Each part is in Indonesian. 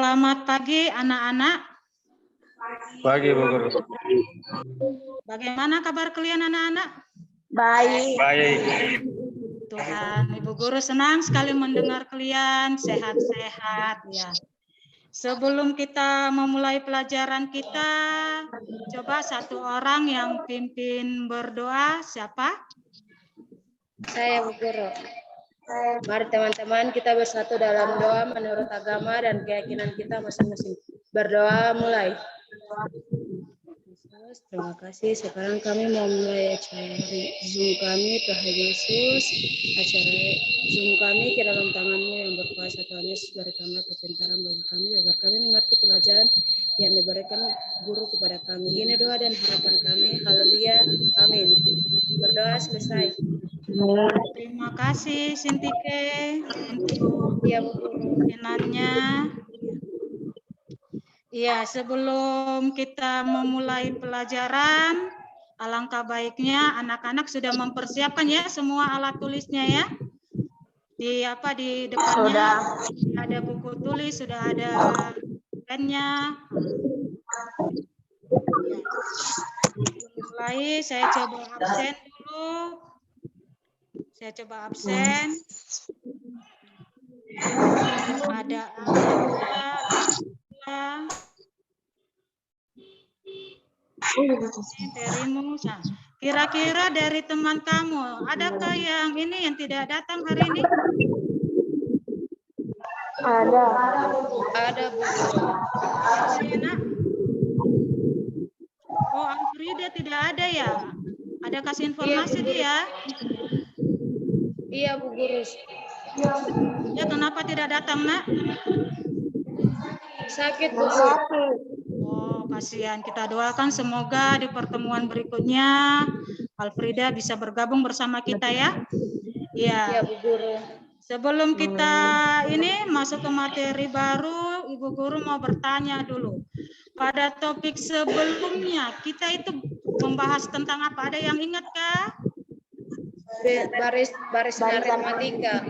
Selamat pagi anak-anak. Pagi, Bu Guru. Bagaimana kabar kalian anak-anak? Baik. Baik. Tuhan, Ibu Guru senang sekali mendengar kalian sehat-sehat ya. Sebelum kita memulai pelajaran kita, coba satu orang yang pimpin berdoa, siapa? Saya Bu Guru. Mari teman-teman kita bersatu dalam doa menurut agama dan keyakinan kita masing-masing. Berdoa mulai. Terima kasih. Sekarang kami mau mulai acara Zoom kami, Tuhan Yesus. Acara Zoom kami ke dalam tangan-Mu yang berkuasa, Tuhan Yesus. Berikanlah kepintaran bagi kami agar kami mengerti pelajaran yang diberikan guru kepada kami. Ini doa dan harapan kami. Haleluya. Amin. Berdoa selesai. Terima kasih Sintike untuk perkenannya. Ya, sebelum kita memulai pelajaran, alangkah baiknya anak-anak sudah mempersiapkan ya semua alat tulisnya ya. Di depannya sudah ada buku tulis, sudah ada pennya. Ya. Mulai, saya coba absen dulu. Saya coba absen. Ada darimu. Kira-kira dari teman kamu, adakah yang tidak datang hari ini? Ada Bu Guru. Siapa ya, Nak? Oh, Alfrida tidak ada ya? Ada kasih informasi dia? Iya Bu Guru. Ya, kenapa tidak datang, Nak? Sakit Bu Guru. Oh, kasihan. Kita doakan semoga di pertemuan berikutnya Alfrida bisa bergabung bersama kita ya. Iya Ya. Bu Guru. Sebelum kita masuk ke materi baru, Ibu Guru mau bertanya dulu. Pada topik sebelumnya, kita itu membahas tentang apa? Ada yang ingatkah? Barisan aritmatika.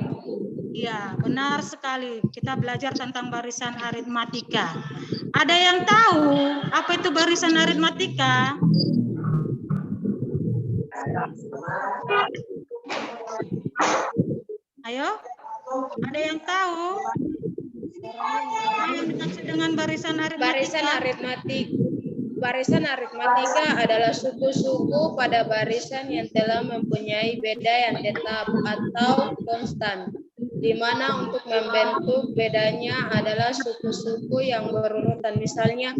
Iya, benar sekali. Kita belajar tentang barisan aritmatika. Ada yang tahu apa itu barisan aritmatika? Ayo, ada yang tahu? Apa yang dimaksud dengan barisan aritmatika? Barisan aritmatika adalah suku-suku pada barisan yang telah mempunyai beda yang tetap atau konstan, di mana untuk membentuk bedanya adalah suku-suku yang berurutan. Misalnya,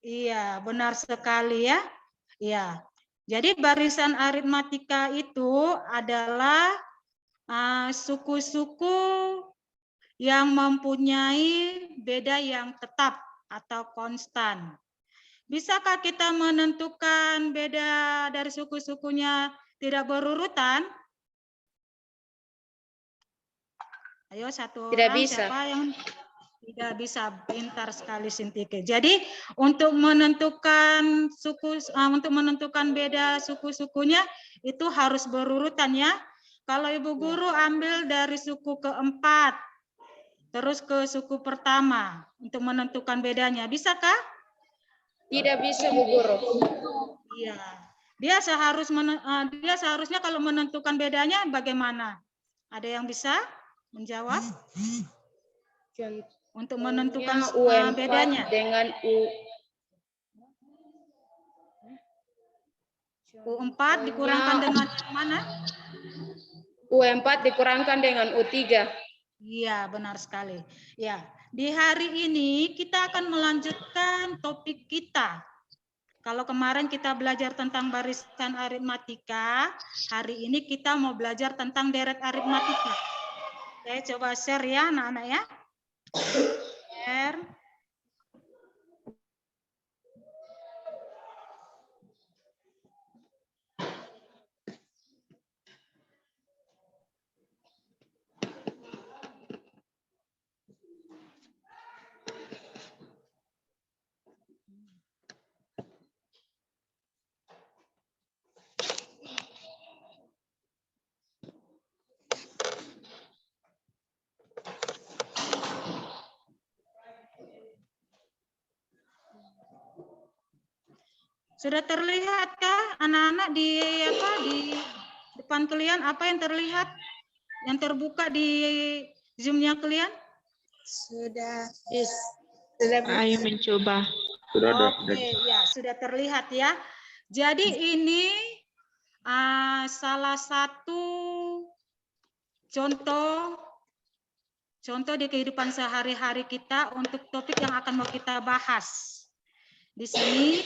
iya, benar sekali ya. Iya. Jadi barisan aritmatika itu adalah suku-suku yang mempunyai beda yang tetap atau konstan. Bisakah kita menentukan beda dari suku-sukunya tidak berurutan? Ayo satu tidak orang, bisa. siapa yang tidak bisa? Pintar sekali Sintike. Jadi untuk menentukan beda suku-sukunya itu harus berurutan ya. Kalau Ibu Guru ambil dari suku keempat, terus ke suku pertama untuk menentukan bedanya, bisakah? Tidak bisa Bu Guru. Iya. Dia seharusnya kalau menentukan bedanya bagaimana? Ada yang bisa menjawab? Untuk menentukan bedanya. Dengan U4 dikurangkan dengan yang mana? U4 dikurangkan dengan U3. Iya, benar sekali. Ya, di hari ini kita akan melanjutkan topik kita. Kalau kemarin kita belajar tentang barisan aritmatika, hari ini kita mau belajar tentang deret aritmatika. Saya coba share ya, anak-anak ya. Share. Sudah terlihatkah anak-anak di depan kalian apa yang terlihat? Yang terbuka di Zoom-nya kalian? Sudah. Ayo mencoba. Sudah ada. Oke, ya sudah terlihat ya. Jadi ini salah satu contoh di kehidupan sehari-hari kita untuk topik yang akan mau kita bahas. Di sini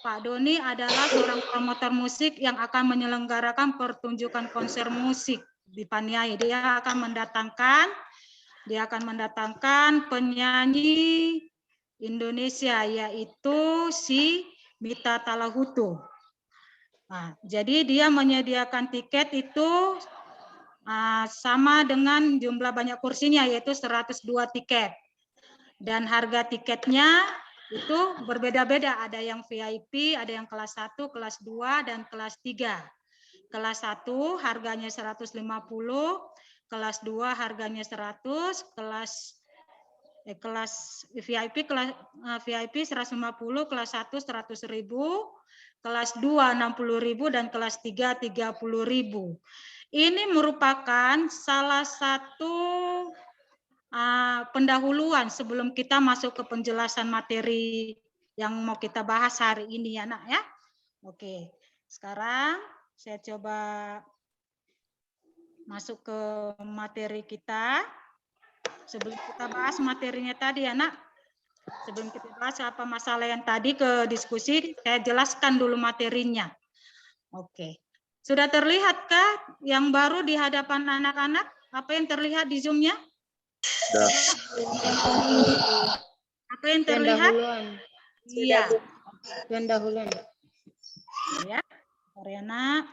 Pak Doni adalah seorang promotor musik yang akan menyelenggarakan pertunjukan konser musik di Paniai. Dia akan mendatangkan penyanyi Indonesia, yaitu si Mita Talahutu. Nah, jadi dia menyediakan tiket itu sama dengan jumlah banyak kursinya, yaitu 102 tiket. Dan harga tiketnya itu berbeda-beda, ada yang VIP, ada yang kelas 1, kelas 2, dan kelas 3. Kelas 1 harganya 150, kelas 2 harganya 100, kelas VIP VIP 150, kelas 1 100.000, kelas 2 60.000, dan kelas 3 30.000. Ini merupakan salah satu pendahuluan sebelum kita masuk ke penjelasan materi yang mau kita bahas hari ini ya nak ya. Oke, sekarang saya coba masuk ke materi kita. Sebelum kita bahas materinya tadi ya nak, sebelum kita bahas apa masalah yang tadi ke diskusi, saya jelaskan dulu materinya. Oke, sudah terlihatkah yang baru di hadapan anak-anak? Apa yang terlihat di Zoom-nya? Apa yang terlihat? Iya. Pendahuluan. Ya, Oriana.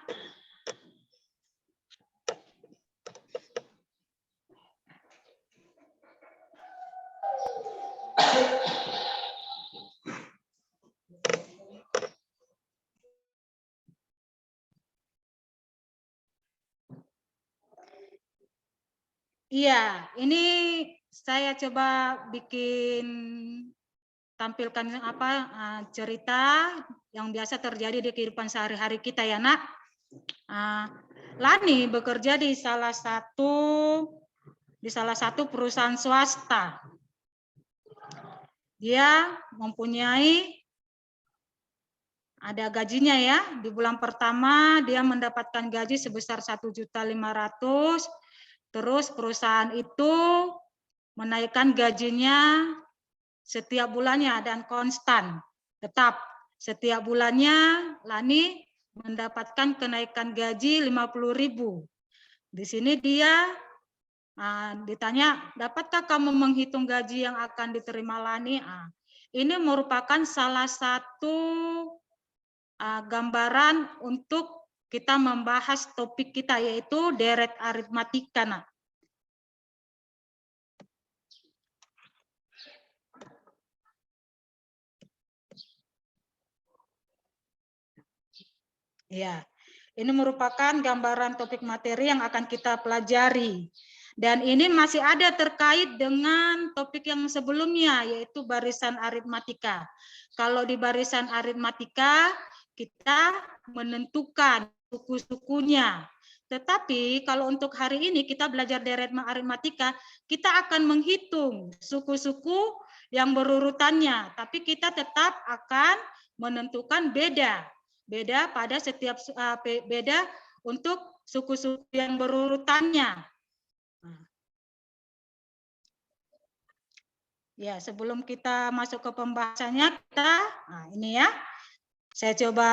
Iya, ini saya coba tampilkan cerita yang biasa terjadi di kehidupan sehari-hari kita ya nak. Lani bekerja di salah satu perusahaan swasta. Dia mempunyai ada gajinya ya. Di bulan pertama dia mendapatkan gaji sebesar 1.500.000. Terus perusahaan itu menaikkan gajinya setiap bulannya dan konstan. Tetap setiap bulannya Lani mendapatkan kenaikan gaji 50.000. Di sini dia ditanya, dapatkah kamu menghitung gaji yang akan diterima Lani? Ini merupakan salah satu gambaran untuk kita membahas topik kita, yaitu deret aritmatika. Nah. Ya, ini merupakan gambaran topik materi yang akan kita pelajari. Dan ini masih ada terkait dengan topik yang sebelumnya, yaitu barisan aritmatika. Kalau di barisan aritmatika, kita menentukan suku-sukunya. Tetapi kalau untuk hari ini kita belajar deret aritmatika, kita akan menghitung suku-suku yang berurutannya. Tapi kita tetap akan menentukan beda pada setiap beda untuk suku-suku yang berurutannya. Ya, sebelum kita masuk ke pembahasannya, ini ya, saya coba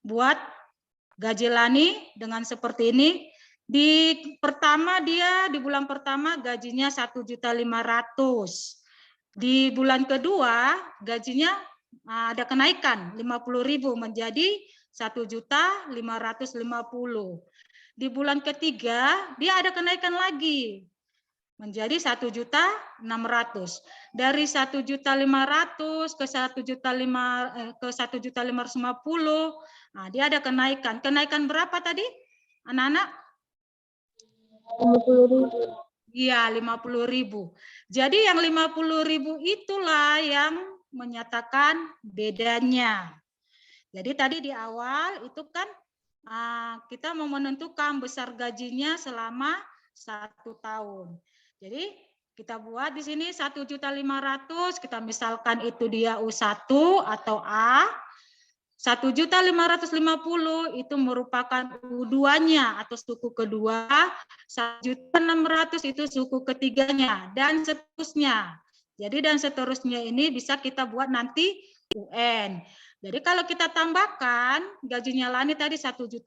buat gaji Lani dengan seperti ini. Di bulan pertama gajinya 1.500.000. Di bulan kedua gajinya ada kenaikan 50.000 menjadi 1.550.000. Di bulan ketiga dia ada kenaikan lagi menjadi 1.600.000. Dari 1.500.000 ke 1.550.000, dia ada kenaikan. Kenaikan berapa tadi, anak-anak? 50.000. Iya, 50.000. Jadi yang 50.000 itulah yang menyatakan bedanya. Jadi tadi di awal itu kan kita mau menentukan besar gajinya selama 1 tahun. Jadi kita buat di sini 1.500.000, kita misalkan itu dia U1 atau A. 1.550.000 itu merupakan U2-nya atau suku kedua, 1.600.000 itu suku ketiganya, dan seterusnya. Jadi dan seterusnya ini bisa kita buat nanti UN. Jadi kalau kita tambahkan gajinya Lani tadi 1.500.000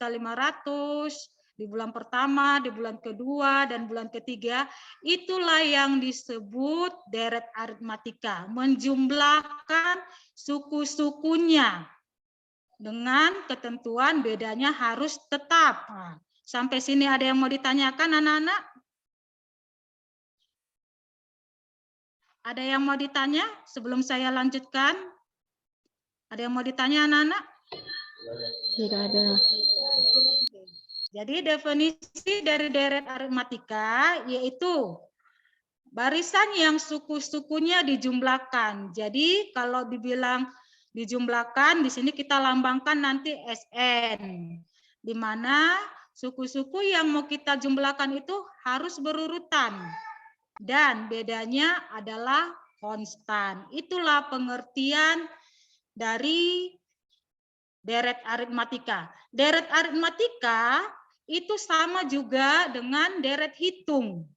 di bulan pertama, di bulan kedua, dan bulan ketiga, itulah yang disebut deret aritmatika, menjumlahkan suku-sukunya. Dengan ketentuan bedanya harus tetap. Nah, sampai sini ada yang mau ditanyakan anak-anak? Ada yang mau ditanya sebelum saya lanjutkan? Ada yang mau ditanya anak-anak? Tidak ada. Jadi definisi dari deret aritmatika yaitu barisan yang suku-sukunya dijumlahkan. Jadi kalau dibilang dijumlahkan, di sini kita lambangkan nanti SN, di mana suku-suku yang mau kita jumlahkan itu harus berurutan, dan bedanya adalah konstan. Itulah pengertian dari deret aritmatika. Deret aritmatika itu sama juga dengan deret hitung.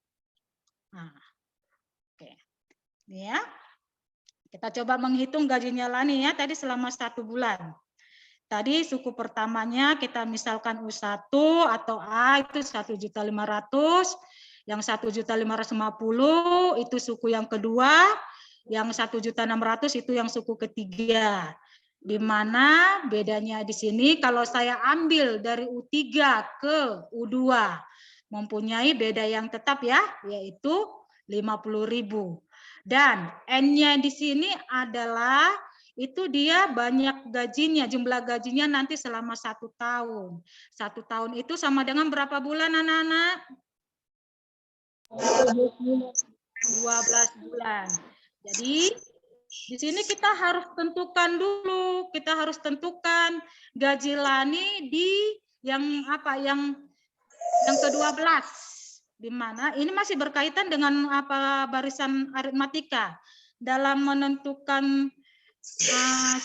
Nah, oke, ini ya. Kita coba menghitung gajinya Lani ya, tadi selama 1 bulan. Tadi suku pertamanya kita misalkan U1 atau A itu 1.500.000, yang 1.550.000 itu suku yang kedua, yang 1.600.000 itu yang suku ketiga. Di mana bedanya di sini kalau saya ambil dari U3 ke U2 mempunyai beda yang tetap ya, yaitu 50.000. Dan N-nya di sini adalah itu dia banyak gajinya, jumlah gajinya nanti selama 1 tahun. 1 tahun itu sama dengan berapa bulan anak-anak? 12 bulan. Jadi di sini kita harus tentukan dulu, kita harus tentukan gaji Lani di yang apa? Yang ke-12. Di mana ini masih berkaitan dengan apa barisan aritmatika. Dalam menentukan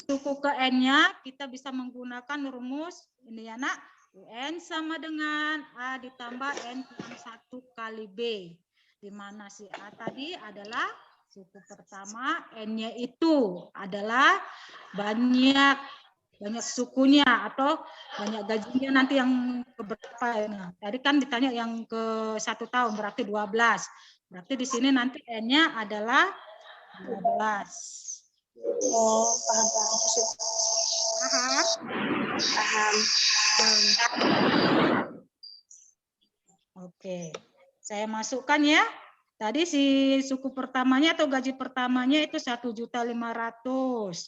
suku ke N-nya kita bisa menggunakan rumus ini ya nak, UN sama dengan A ditambah N kurang 1 kali B, di mana si A tadi adalah suku pertama, N-nya itu adalah banyak sukunya atau banyak gajinya nanti yang keberapa. Nah, tadi kan ditanya yang ke 1 tahun berarti 12. Berarti di sini nanti N-nya adalah 12. Oh, paham. Oke, saya masukkan ya. Tadi si suku pertamanya atau gaji pertamanya itu 1.500.000.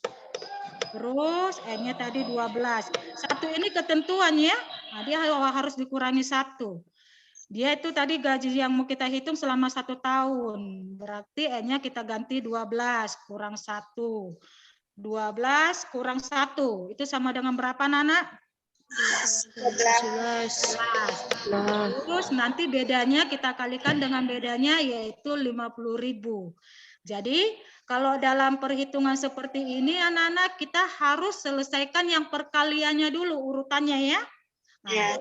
Terus N-nya tadi 12. 1 ini ketentuan ya. Nah, dia harus dikurangi 1. Dia itu tadi gaji yang mau kita hitung selama 1 tahun. Berarti N-nya kita ganti 12 kurang 1. 12 kurang 1. Itu sama dengan berapa, Nana? 11. Terus nanti bedanya kita kalikan dengan bedanya yaitu 50.000. Jadi kalau dalam perhitungan seperti ini anak-anak kita harus selesaikan yang perkaliannya dulu urutannya ya. Nah,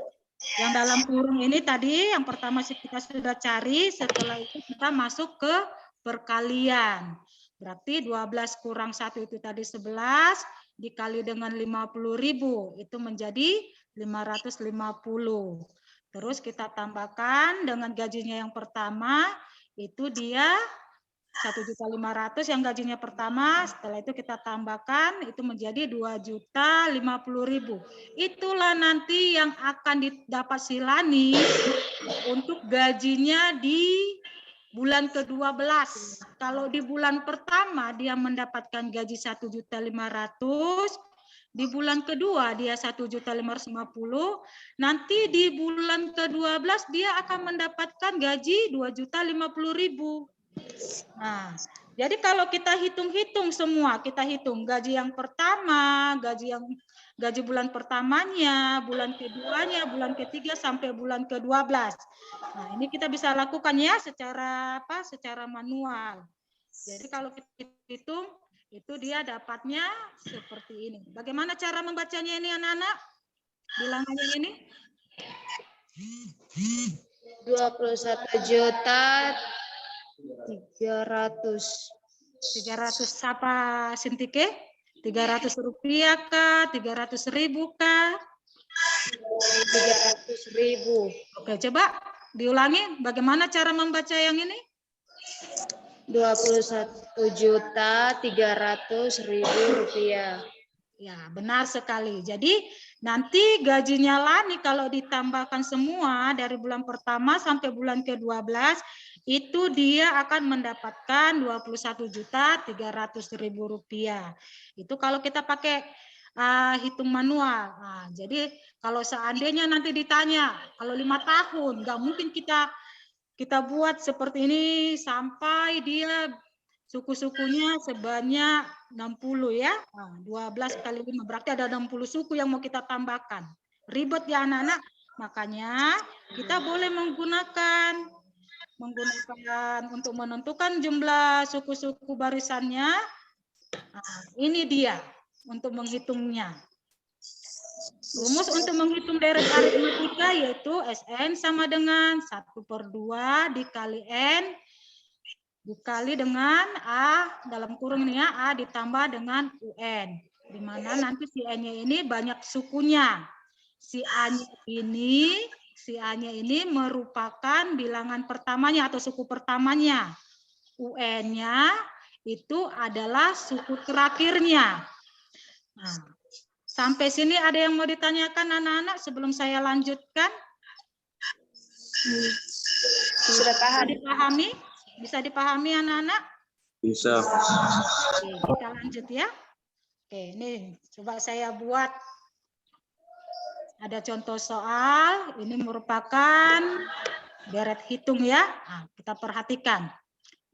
yang dalam kurung ini tadi yang pertama kita sudah cari, setelah itu kita masuk ke perkalian. Berarti 12 kurang 1 itu tadi 11 dikali dengan 50.000 itu menjadi 550. Terus kita tambahkan dengan gajinya yang pertama itu dia 1.500.000 yang gajinya pertama, setelah itu kita tambahkan itu menjadi 2.050.000. Itulah nanti yang akan didapat si Lani untuk gajinya di bulan ke-12. Kalau di bulan pertama dia mendapatkan gaji 1.500.000, di bulan kedua dia 1.550.000, nanti di bulan ke-12 dia akan mendapatkan gaji 2.050.000. Nah, Jadi kalau kita hitung-hitung semua, kita hitung gaji yang pertama, gaji bulan pertamanya, bulan keduanya, bulan ketiga sampai bulan ke-12. Nah, ini kita bisa lakukan ya secara apa? Secara manual. Jadi kalau kita hitung itu dia dapatnya seperti ini. Bagaimana cara membacanya ini anak-anak? Bilangannya ini? 21.300.000. 300 apa Sintike? 300 rupiah kah? 300.000 kah? 300.000. Oke, coba diulangi. Bagaimana cara membaca yang ini? 21.300.000 rupiah. Ya, benar sekali. Jadi nanti gajinya Lani kalau ditambahkan semua dari bulan pertama sampai bulan ke-12 itu dia akan mendapatkan 21.300.000 rupiah. Itu kalau kita pakai hitung manual. Nah, jadi kalau seandainya nanti ditanya, kalau 5 tahun nggak mungkin kita buat seperti ini sampai dia suku-sukunya sebanyak 60 ya. Nah, 12 kali 5 berarti ada 60 suku yang mau kita tambahkan. Ribet ya anak-anak. Makanya kita boleh menggunakan untuk menentukan jumlah suku-suku barisannya. Nah, ini dia untuk menghitungnya. Rumus untuk menghitung deret aritmatika yaitu SN sama dengan 1/2 dikali N dikali dengan A dalam kurung ini ya, A ditambah dengan UN. Di mana nanti si N-nya ini banyak sukunya. Si A-nya ini merupakan bilangan pertamanya atau suku pertamanya. UN-nya itu adalah suku terakhirnya. Nah, sampai sini ada yang mau ditanyakan anak-anak sebelum saya lanjutkan? Sudah paham? Dipahami? Bisa dipahami anak-anak? Bisa. Oke, kita lanjut ya. Oke, ini coba saya buat. Ada contoh soal. Ini merupakan deret hitung ya. Nah, kita perhatikan.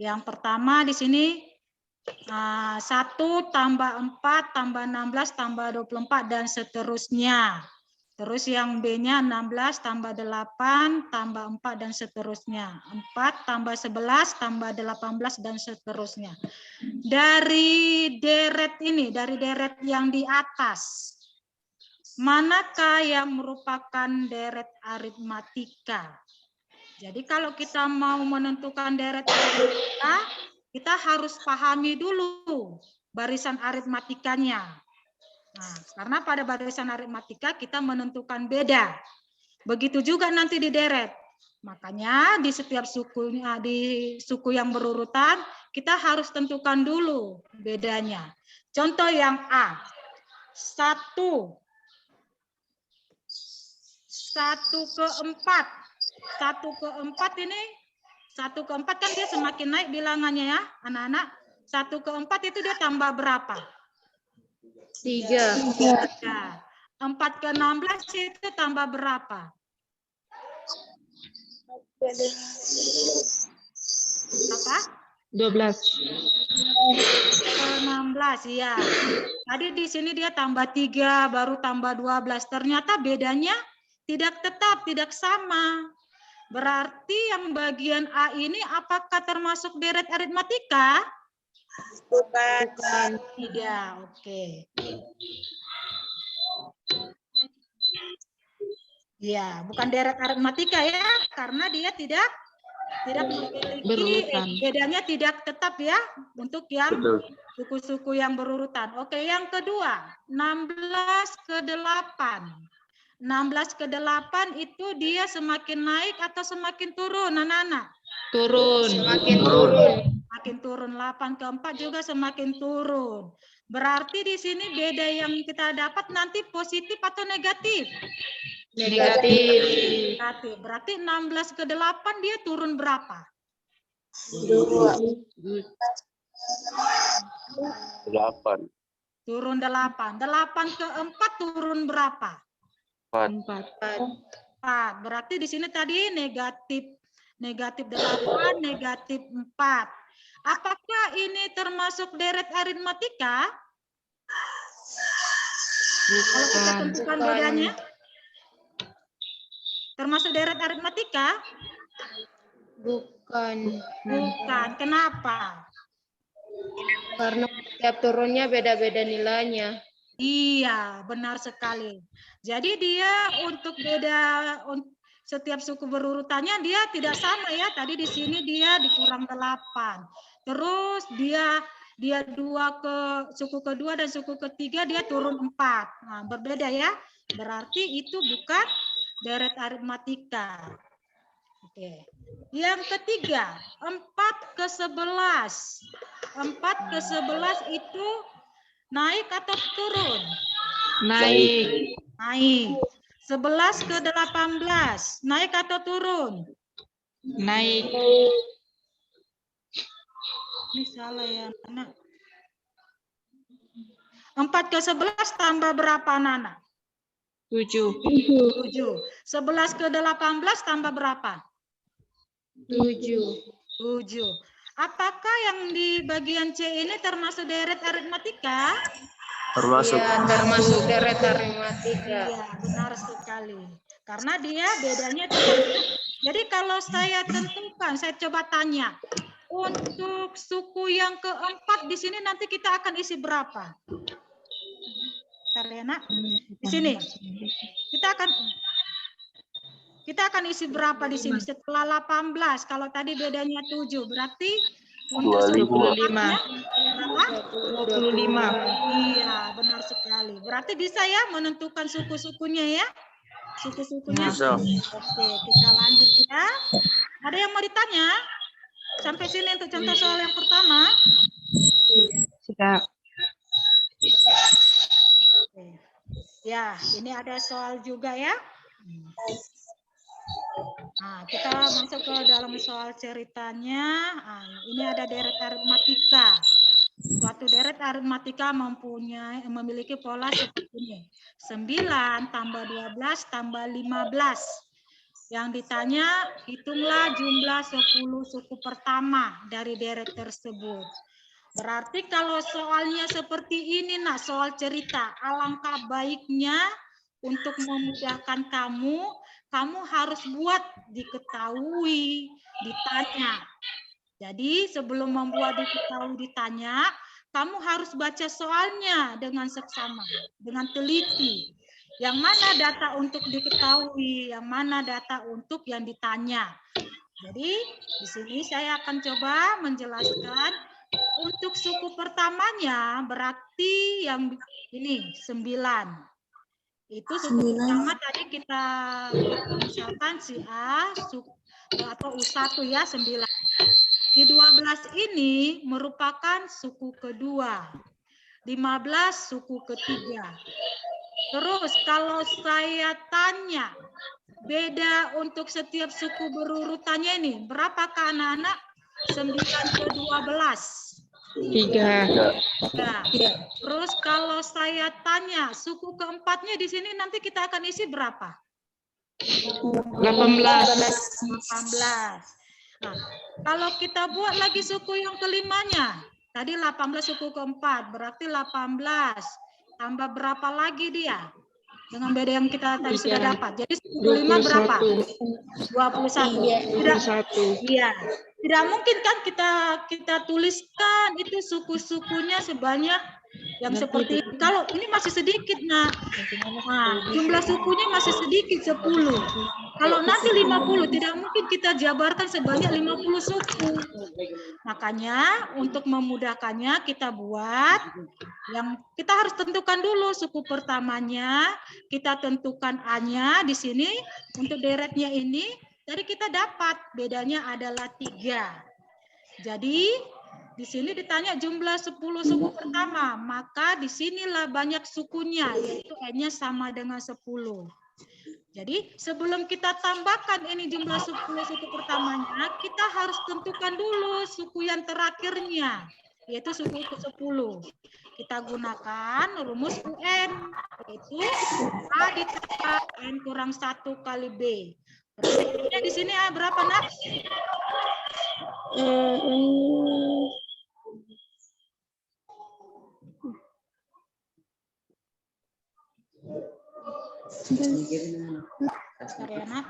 Yang pertama di sini 1 tambah 4 tambah 16 tambah 24 dan seterusnya. Terus yang B-nya 16 tambah 8 tambah 4 dan seterusnya. 4 tambah 11 tambah 18 dan seterusnya. Dari deret ini, dari deret yang di atas, manakah yang merupakan deret aritmatika? Jadi kalau kita mau menentukan deret aritmatika, kita harus pahami dulu barisan aritmatikanya. Nah, karena pada barisan aritmatika kita menentukan beda. Begitu juga nanti di deret. Makanya di setiap sukunya, di suku yang berurutan, kita harus tentukan dulu bedanya. Contoh yang A. 1 ke-4. 1/4 ini, 1/4 kan dia semakin naik bilangannya ya, anak-anak. 1/4 itu dia tambah berapa? 3. 4/16 itu tambah berapa? Apa? 12. 16 ya. Tadi di sini dia tambah 3, baru tambah 12. Ternyata bedanya tidak tetap, tidak sama. Berarti yang bagian A ini apakah termasuk deret aritmatika? Bukan. Tidak, oke. Ya, bukan deret aritmatika ya, karena dia tidak memiliki Berurutan. bedanya tidak tetap ya untuk yang Betul. suku-suku yang berurutan. Oke, yang kedua, 16/8. 16/8 itu dia semakin naik atau semakin turun, anak-anak? Turun. Semakin turun. Semakin turun. 8/4 juga semakin turun. Berarti di sini beda yang kita dapat nanti positif atau negatif? Negatif. Negatif. Berarti 16/8 dia turun berapa? 8. Turun 8. 8/4 turun berapa? 4. 4. Berarti di sini tadi negatif 8, negatif 4. Apakah ini termasuk deret aritmatika? Kalau kita Bukan. tentukan Bukan. bedanya, termasuk deret aritmatika? Bukan. Bukan. Kenapa? Karena setiap turunnya beda-beda nilainya. Iya, benar sekali. Jadi dia untuk setiap suku berurutannya dia tidak sama ya. Tadi di sini dia dikurang 8. Terus dia 2 ke suku kedua dan suku ketiga dia turun 4. Nah, berbeda ya. Berarti itu bukan deret aritmatika. Oke. Yang ketiga, 4 ke 11. 4 ke 11 itu naik atau turun? Naik. Naik. 11 ke 18. Naik atau turun? Naik. Ini salah ya, anak. 4 ke 11 tambah berapa, Nana? 7. 7. 11 ke 18 tambah berapa? 7. Apakah yang di bagian C ini termasuk deret aritmatika? Termasuk. Iya, termasuk deret aritmatika. Iya, benar sekali. Karena dia bedanya 3. Jadi kalau saya tentukan, saya coba tanya, untuk suku yang keempat di sini nanti kita akan isi berapa? Bentar ya, Nak. Di sini kita akan isi berapa di sini setelah 18? Kalau tadi bedanya 7, berarti untuk suku 25. berapa? 25. Iya, benar sekali. Berarti bisa ya menentukan suku-sukunya ya? Suku-sukunya. Bisa. Oke, kita lanjut ya. Ada yang mau ditanya? Sampai sini untuk contoh soal yang pertama. Sudah. Oke. Ya, ini ada soal juga ya. Nah, kita masuk ke dalam soal ceritanya. Nah, ini ada deret aritmatika. Suatu deret aritmatika memiliki pola seperti ini. 9 tambah 12 tambah 15. Yang ditanya, hitunglah jumlah 10 suku pertama dari deret tersebut. Berarti kalau soalnya seperti ini, nah soal cerita, alangkah baiknya untuk memudahkan kamu harus buat diketahui, ditanya. Jadi sebelum membuat diketahui ditanya, kamu harus baca soalnya dengan seksama, dengan teliti. Yang mana data untuk diketahui, yang mana data untuk yang ditanya. Jadi di sini saya akan coba menjelaskan untuk suku pertamanya berarti yang ini 9. Itu suku pertama tadi kita misalkan si A atau U1 ya 9. Di 12 ini merupakan suku kedua. 15 suku ketiga. Terus kalau saya tanya beda untuk setiap suku berurutannya ini, berapakah anak-anak? 9 ke 12. 3. Ya. Terus kalau saya tanya suku keempatnya di sini nanti kita akan isi berapa? 18. 18. Nah, kalau kita buat lagi suku yang kelimanya, tadi 18 suku keempat, berarti 18. Tambah berapa lagi dia? Dengan beda yang kita tadi sudah dapat. Jadi suku kelima berapa? 21. Iya. Tidak mungkin kan kita tuliskan itu suku-sukunya sebanyak yang seperti kalau ini masih sedikit nah jumlah sukunya masih sedikit 10. Kalau nanti 50 tidak mungkin kita jabarkan sebanyak 50 suku. Makanya untuk memudahkannya kita buat yang kita harus tentukan dulu suku pertamanya, kita tentukan A-nya di sini untuk deretnya ini. Jadi kita dapat bedanya adalah 3. Jadi di sini ditanya jumlah 10 suku pertama, maka di sinilah banyak sukunya, yaitu N-nya sama dengan 10. Jadi sebelum kita tambahkan ini jumlah 10 suku pertamanya, kita harus tentukan dulu suku yang terakhirnya, yaitu suku ke-10. Kita gunakan rumus UN, yaitu A ditambah N kurang 1 kali B. Persentasenya di sini berapa, Nak? Bentar ya, Nak.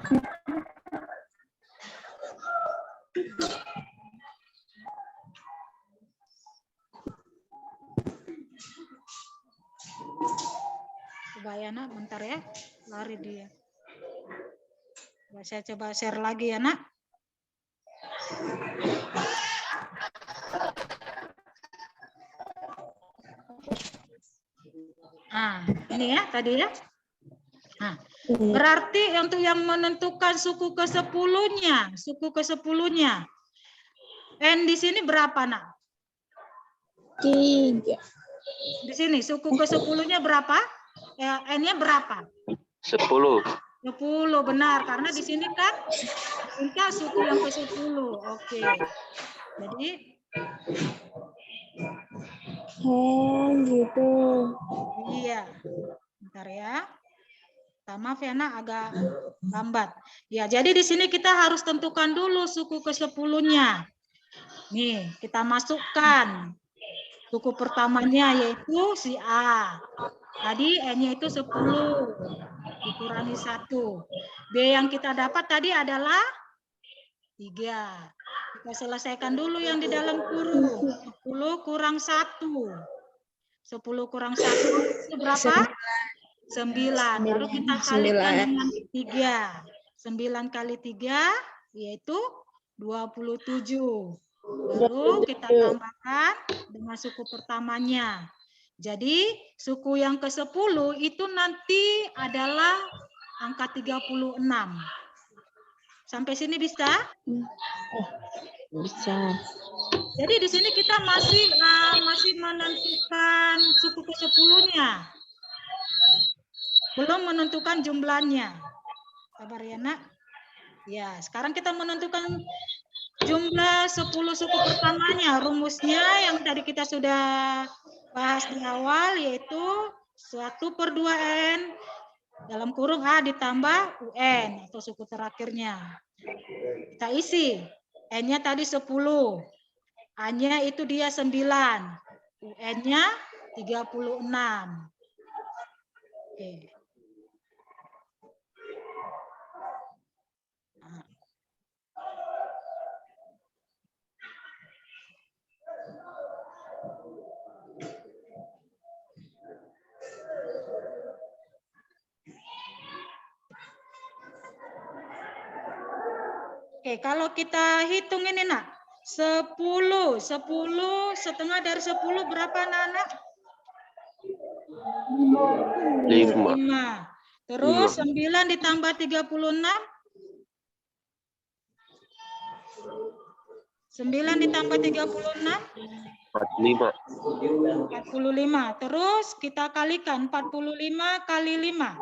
Coba ya, Nak, bentar ya. Lari dia. Saya coba share lagi ya, Nak. Nah, ini ya tadi ya. Nah, berarti untuk yang menentukan suku ke-10-nya, N di sini berapa, Nak? 3. Di sini suku ke-10-nya berapa? Ya, N-nya berapa? 10. 10, benar. Karena di sini kan minta suku yang ke-10. Oke. Jadi gitu. iya. Bentar ya. Maaf ya, Nak, agak lambat. Ya, jadi di sini kita harus tentukan dulu suku ke-10-nya. Nih, kita masukkan. Suku pertamanya yaitu si A. Tadi N-nya itu 10. Dikurangi 1. B yang kita dapat tadi adalah 3. Kita selesaikan dulu yang di dalam kurung. 10 kurang 1. 10 kurang 1 itu berapa? 9. Lalu kita kalikan dengan 3. 9 kali 3 yaitu 27. Lalu kita tambahkan dengan suku pertamanya. Jadi suku yang ke-10 itu nanti adalah angka 36. Sampai sini bisa? Bisa. Jadi di sini kita masih menentukan suku ke-10-nya. Belum menentukan jumlahnya. Sabar ya, Nak. Ya, sekarang kita menentukan jumlah 10 suku pertamanya. Rumusnya yang tadi kita sudah bahas di awal yaitu 1/2N dalam kurung A ditambah UN atau suku terakhirnya. Kita isi. N-nya tadi 10. A-nya itu dia 9. UN-nya 36. Oke. Oke, kalau kita hitung ini, Nak. 10 setengah dari 10 berapa, Nak? 5. 5. Terus 9 ditambah 36. 9 ditambah 36. 45. 45. Terus kita kalikan 45 kali 5.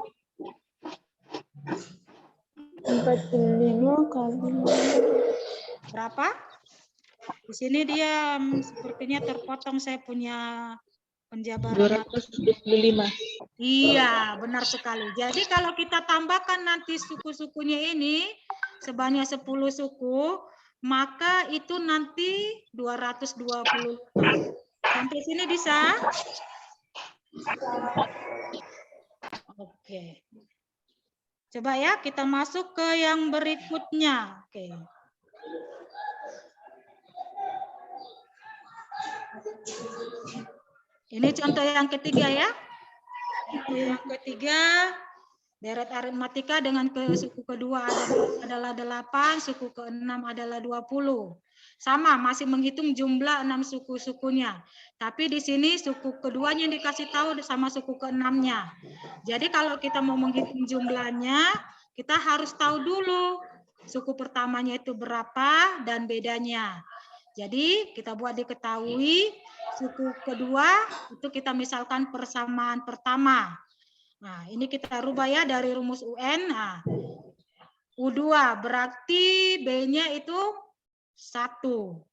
45 kali. Berapa? Di sini dia sepertinya terpotong, saya punya penjabaran. 225. Iya, benar sekali. Jadi kalau kita tambahkan nanti suku-sukunya ini sebanyak 10 suku, maka itu nanti 220. Sampai sini bisa? Oke. Coba ya, kita masuk ke yang berikutnya. Oke. Ini contoh yang ketiga ya. Contoh yang ketiga, deret aritmatika dengan suku kedua adalah 8, suku ke-6 adalah 20. Sama, masih menghitung jumlah 6 suku-sukunya. Tapi di sini suku keduanya dikasih tahu sama suku ke-6-nya. Jadi kalau kita mau menghitung jumlahnya, kita harus tahu dulu suku pertamanya itu berapa dan bedanya. Jadi kita buat diketahui suku kedua itu kita misalkan persamaan pertama. Nah, ini kita rubah ya dari rumus UN. Nah, U2 berarti B-nya itu 1.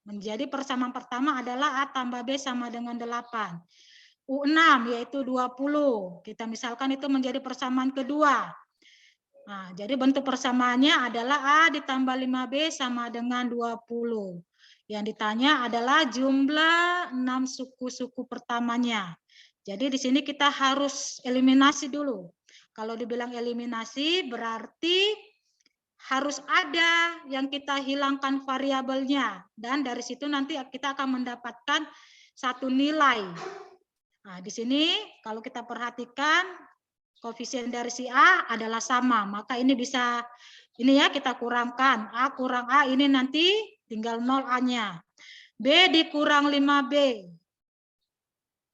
Menjadi persamaan pertama adalah A tambah B sama dengan 8. U6 yaitu 20. Kita misalkan itu menjadi persamaan kedua. Nah, jadi bentuk persamaannya adalah A ditambah 5B sama dengan 20. Yang ditanya adalah jumlah 6 suku-suku pertamanya. Jadi di sini kita harus eliminasi dulu. Kalau dibilang eliminasi berarti harus ada yang kita hilangkan variabelnya. Dan dari situ nanti kita akan mendapatkan satu nilai. Nah, di sini kalau kita perhatikan koefisien dari si A adalah sama. Maka ini bisa, ini ya kita kurangkan. A kurang A ini nanti tinggal 0 A-nya. B dikurang 5B.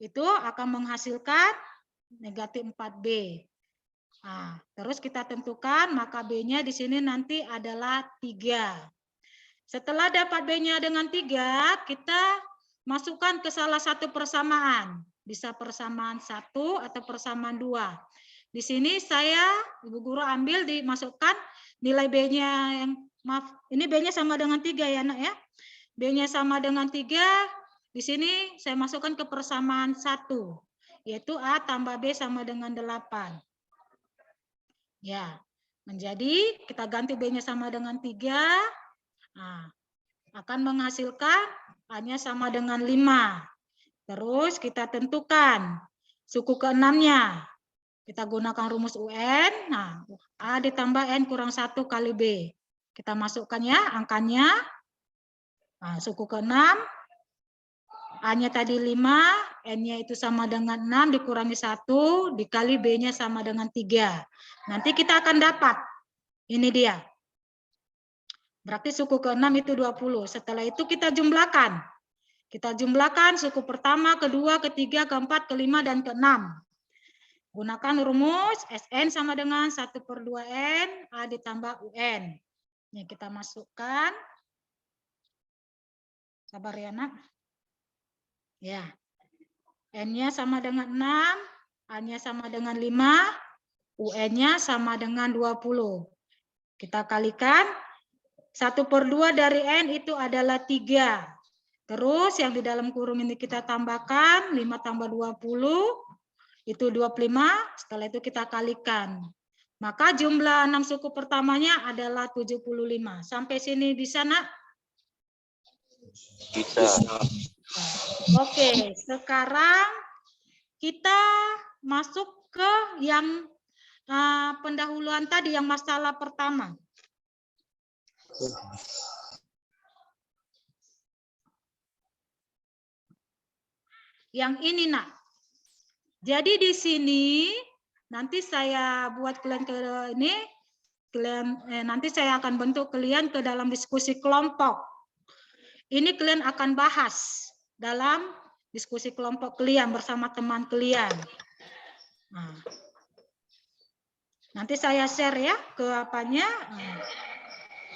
Itu akan menghasilkan negatif 4B. Nah, terus kita tentukan maka B-nya di sini nanti adalah 3. Setelah dapat B-nya dengan 3, kita masukkan ke salah satu persamaan. Bisa persamaan 1 atau persamaan 2. Di sini saya, Ibu Guru ambil dimasukkan nilai B-nya yang, maaf, ini B-nya sama dengan 3 ya, Nak ya. B-nya sama dengan 3, di sini saya masukkan ke persamaan 1, yaitu A tambah B sama dengan 8. Ya, menjadi kita ganti B-nya sama dengan 3, nah, akan menghasilkan A-nya sama dengan 5. Terus kita tentukan suku ke-6-nya. Kita gunakan rumus UN, nah, A ditambah N kurang 1 kali B. Kita masukkan ya angkanya. Nah, suku ke-6, A-nya tadi 5, N-nya itu sama dengan 6 dikurangi 1, dikali B-nya sama dengan 3. Nanti kita akan dapat, ini dia. Berarti suku ke-6 itu 20. Setelah itu kita jumlahkan. Kita jumlahkan suku pertama, kedua, ketiga, keempat, kelima, dan ke-6. Gunakan rumus SN sama dengan 1/2N, A ditambah UN. Ini kita masukkan. Sabar ya, Nak. Ya, N-nya sama dengan 6, A-nya sama dengan 5, UN-nya sama dengan 20. Kita kalikan, 1/2 dari N itu adalah 3. Terus yang di dalam kurung ini kita tambahkan, 5 tambah 20, itu 25, setelah itu kita kalikan. Maka jumlah 6 suku pertamanya adalah 75. Sampai sini bisa, Nak? Bisa. Oke, sekarang kita masuk ke yang pendahuluan tadi, yang masalah pertama. Yang ini, Nak. Jadi di sini nanti saya buat kalian ke ini, nanti saya akan bentuk kalian ke dalam diskusi kelompok. Ini kalian akan bahas dalam diskusi kelompok kalian bersama teman kalian. Nah, nanti saya share ya ke apanya,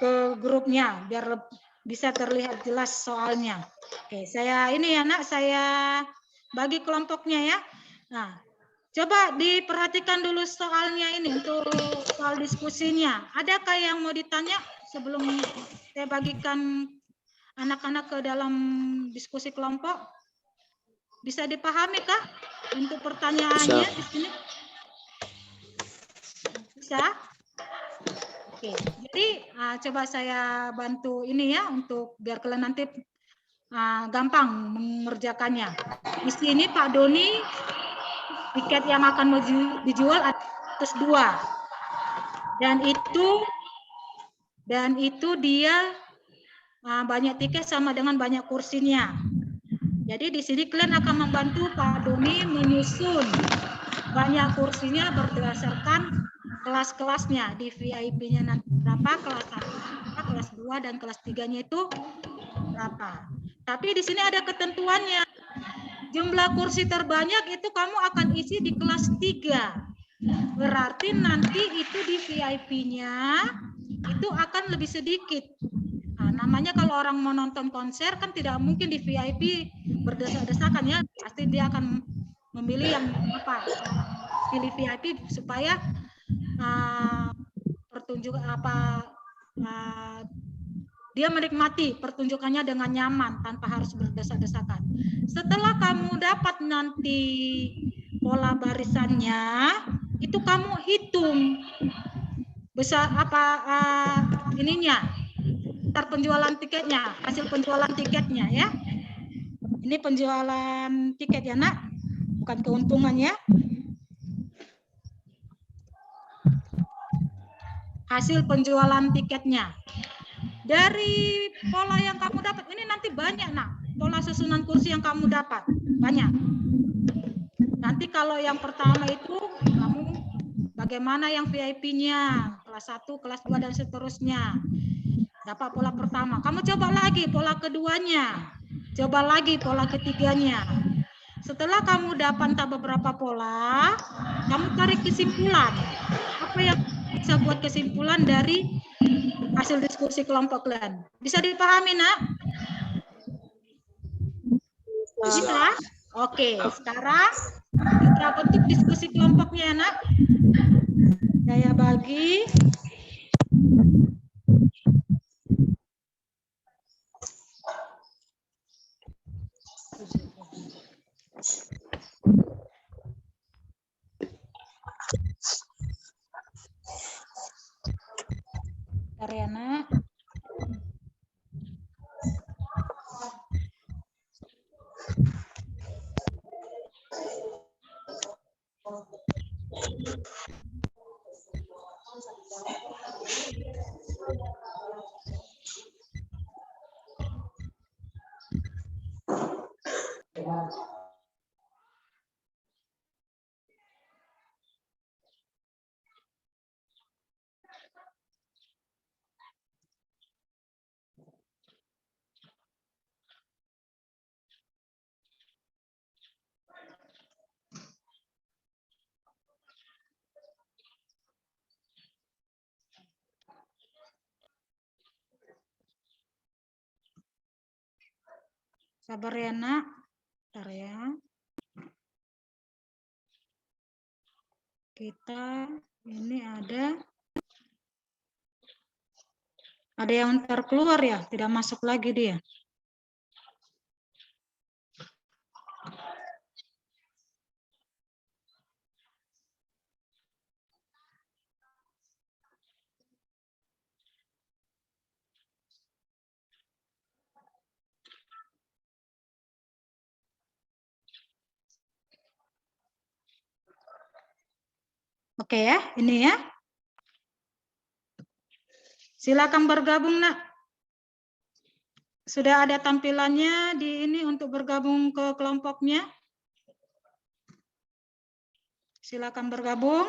ke grupnya biar bisa terlihat jelas soalnya. Oke, saya ini ya, Nak, saya bagi kelompoknya ya. Nah, coba diperhatikan dulu soalnya ini untuk soal diskusinya. Adakah yang mau ditanya sebelum saya bagikan anak-anak ke dalam diskusi kelompok? Bisa dipahami kah untuk pertanyaannya di sini? Bisa? Oke, jadi coba saya bantu ini ya untuk biar kalian nanti gampang mengerjakannya. Di sini Pak Doni tiket yang akan dijual atas 2. Dan itu dia banyak tiket sama dengan banyak kursinya. Jadi di sini kalian akan membantu Pak Doni menyusun banyak kursinya berdasarkan kelas-kelasnya. Di VIP-nya nanti berapa, kelas 1, kelas 2, dan kelas 3-nya itu berapa. Tapi di sini ada ketentuannya. Jumlah kursi terbanyak itu kamu akan isi di kelas 3. Berarti nanti itu di VIP-nya itu akan lebih sedikit. Namanya kalau orang mau nonton konser kan tidak mungkin di VIP berdesak-desakan ya, pasti dia akan memilih yang pilih VIP supaya dia menikmati pertunjukannya dengan nyaman tanpa harus berdesak-desakan. Setelah kamu dapat nanti pola barisannya, itu kamu hitung besar ininya. daftar penjualan tiketnya, hasil penjualan tiketnya ya. Ini penjualan tiket ya nak, bukan keuntungan ya. Hasil penjualan tiketnya. Dari pola yang kamu dapat, ini nanti banyak nak, pola susunan kursi yang kamu dapat, banyak. Nanti kalau yang pertama itu, kamu bagaimana yang VIP-nya, kelas 1, kelas 2, dan seterusnya. Dapat pola pertama, kamu coba lagi pola keduanya, coba lagi pola ketiganya. Setelah kamu dapat entah beberapa pola, kamu tarik kesimpulan. Apa yang bisa buat kesimpulan dari hasil diskusi kelompok kalian? Bisa dipahami, nak? Bisa? Oke, sekarang kita bentuk diskusi kelompoknya, nak. Saya bagi. Ariana. Sabar ya, nak. Bentar ya. Kita ini ada yang terkeluar ya, tidak masuk lagi dia. Oke ya, ini ya. Silakan bergabung, nak. Sudah ada tampilannya di ini untuk bergabung ke kelompoknya. Silakan bergabung.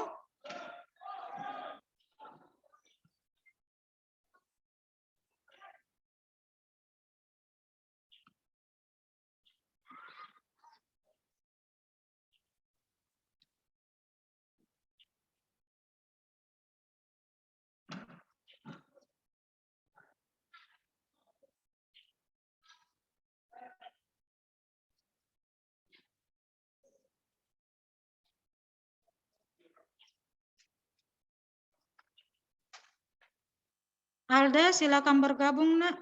Alda, silakan bergabung, nak.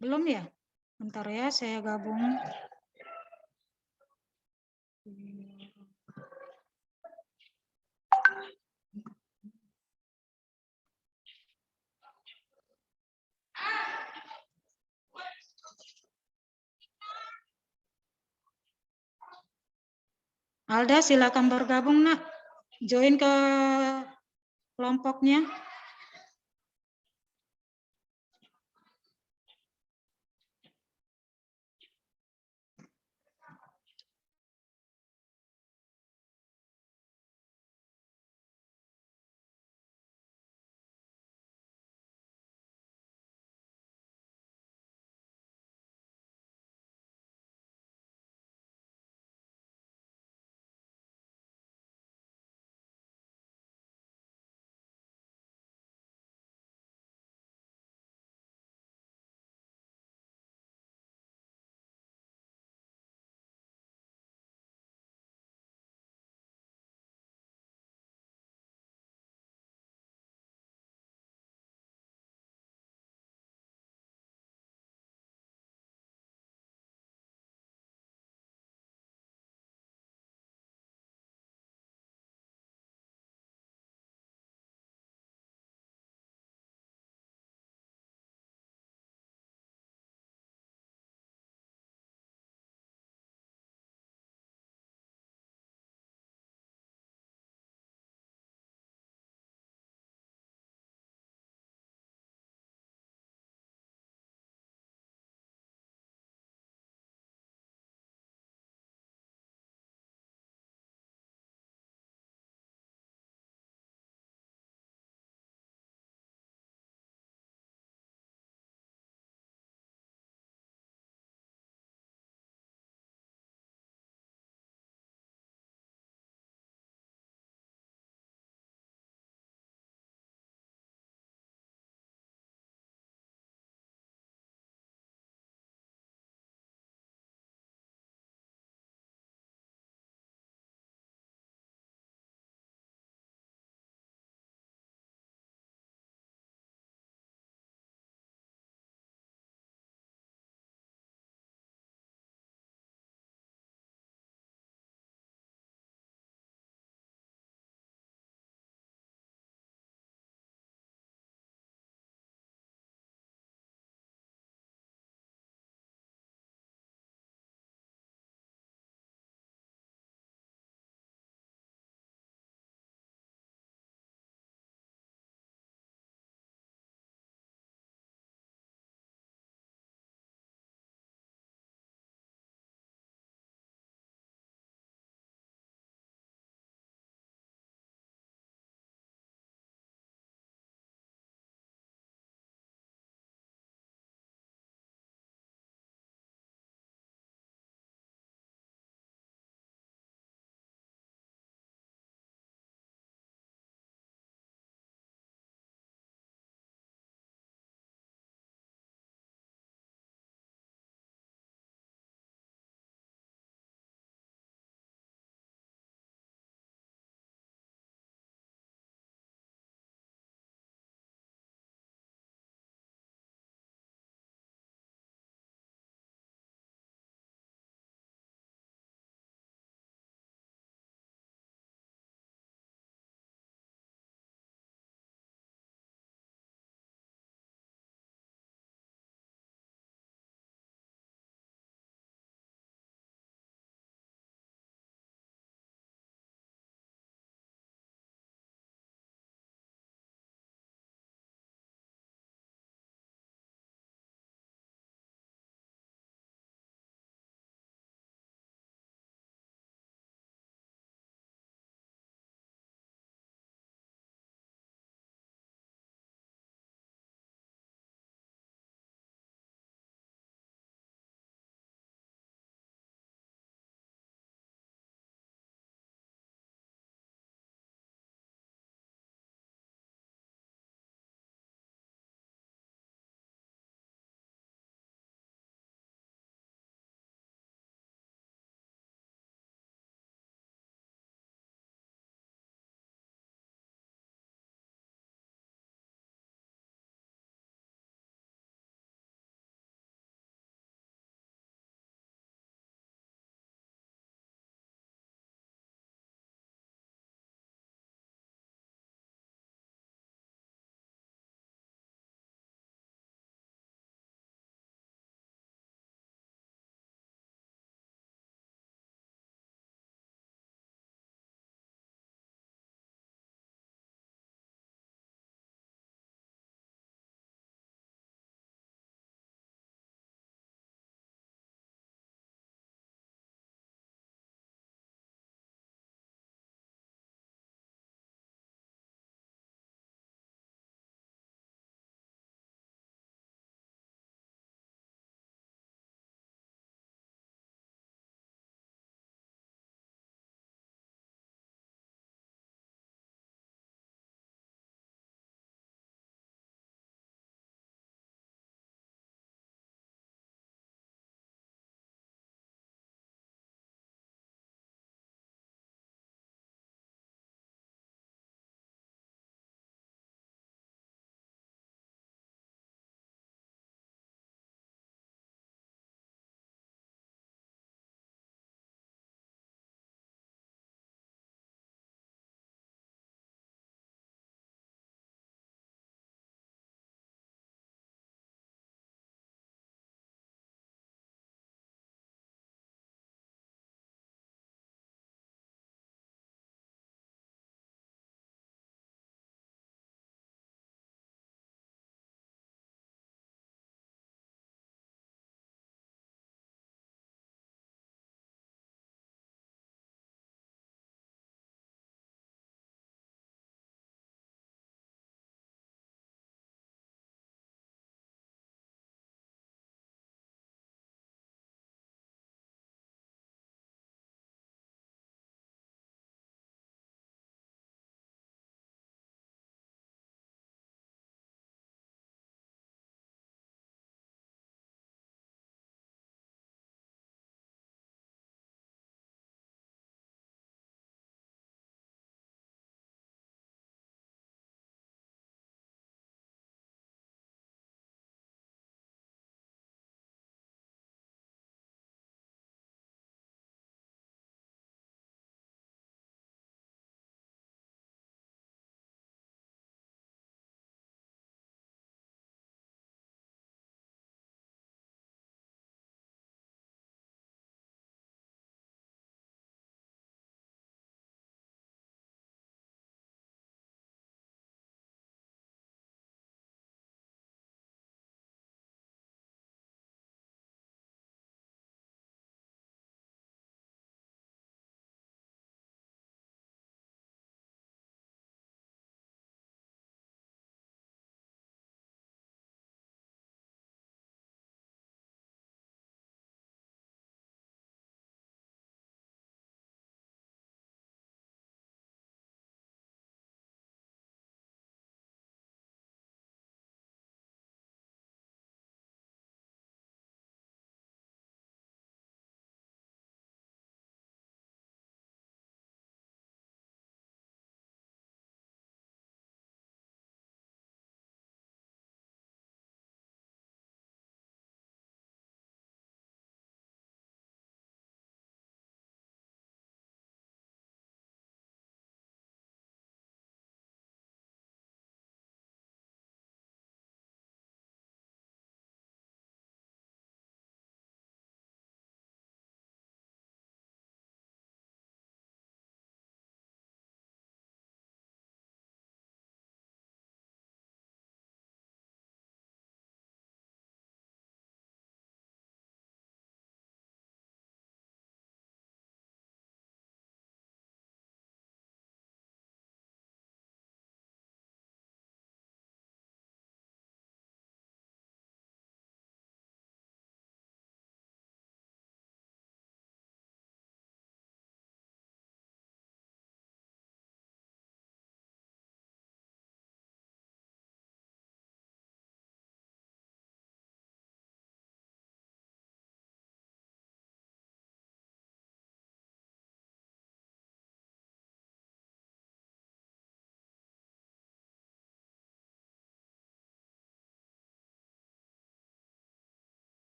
Belum ya? Bentar ya, saya gabung. Alda, silakan bergabung, nak. Join ke kelompoknya.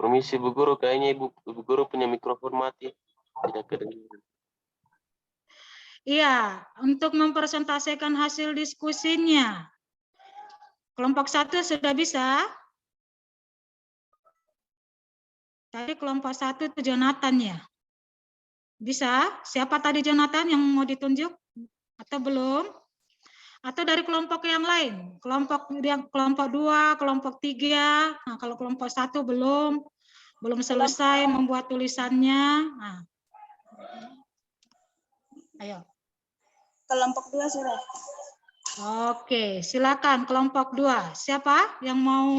Permisi Bu Guru, kayaknya Bu Guru punya mikrofon mati. Tidak kedengaran. Iya, untuk mempresentasikan hasil diskusinya. Kelompok 1 sudah bisa? Tadi kelompok 1 itu Jonathan ya. Bisa? Siapa tadi Jonathan yang mau ditunjuk? Atau belum? Atau dari kelompok yang lain? Kelompok 2, kelompok 3. Nah, kalau kelompok 1 belum selesai membuat tulisannya. Nah. Ayo. Kelompok 2 sudah. Oke, silakan kelompok 2. Siapa yang mau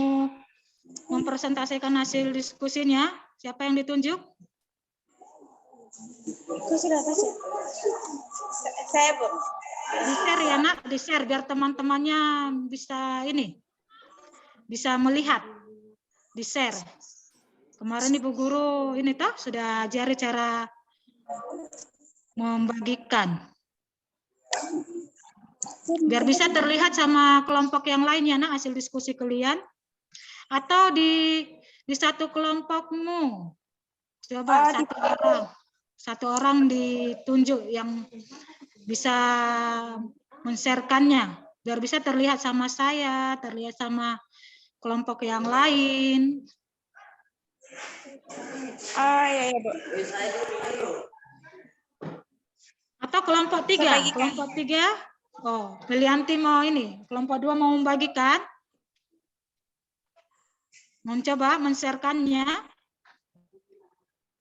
mempresentasikan hasil diskusinya? Siapa yang ditunjuk? Aku sudah kasih. Saya, Bu. Di-share ya, Nak. Di-share biar teman-temannya bisa melihat. Di-share. Kemarin Ibu Guru ini toh sudah ajari cara membagikan. Biar bisa terlihat sama kelompok yang lainnya, Nak, hasil diskusi kalian. Atau di satu kelompokmu. Coba satu orang ditunjuk yang bisa men-share-kannya. Biar bisa terlihat sama saya, terlihat sama kelompok yang lain. Ya, Bu. Atau kelompok 3. Kelompok 3. Oh, Belianti mau ini. Kelompok 2 mau membagikan. Mencoba men-share-kannya.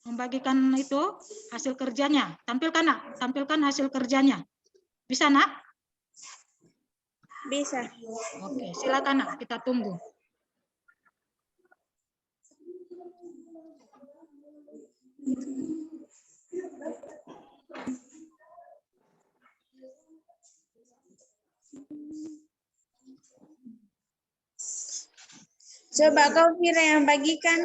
Membagikan itu hasil kerjanya. Tampilkan, Nak. Tampilkan hasil kerjanya. Bisa, Nak? Bisa. Oke, silakan, Nak. Kita tunggu. Coba kau Vira yang bagikan.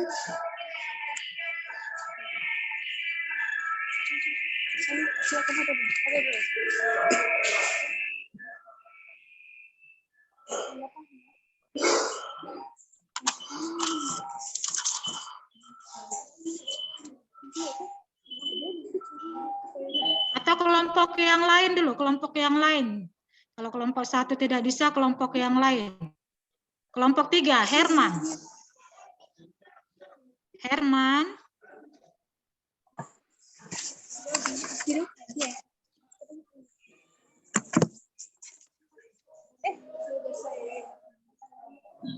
Atau kelompok yang lain dulu, kelompok yang lain. Kalau kelompok 1 tidak bisa, kelompok yang lain. Kelompok 3, Herman. Herman.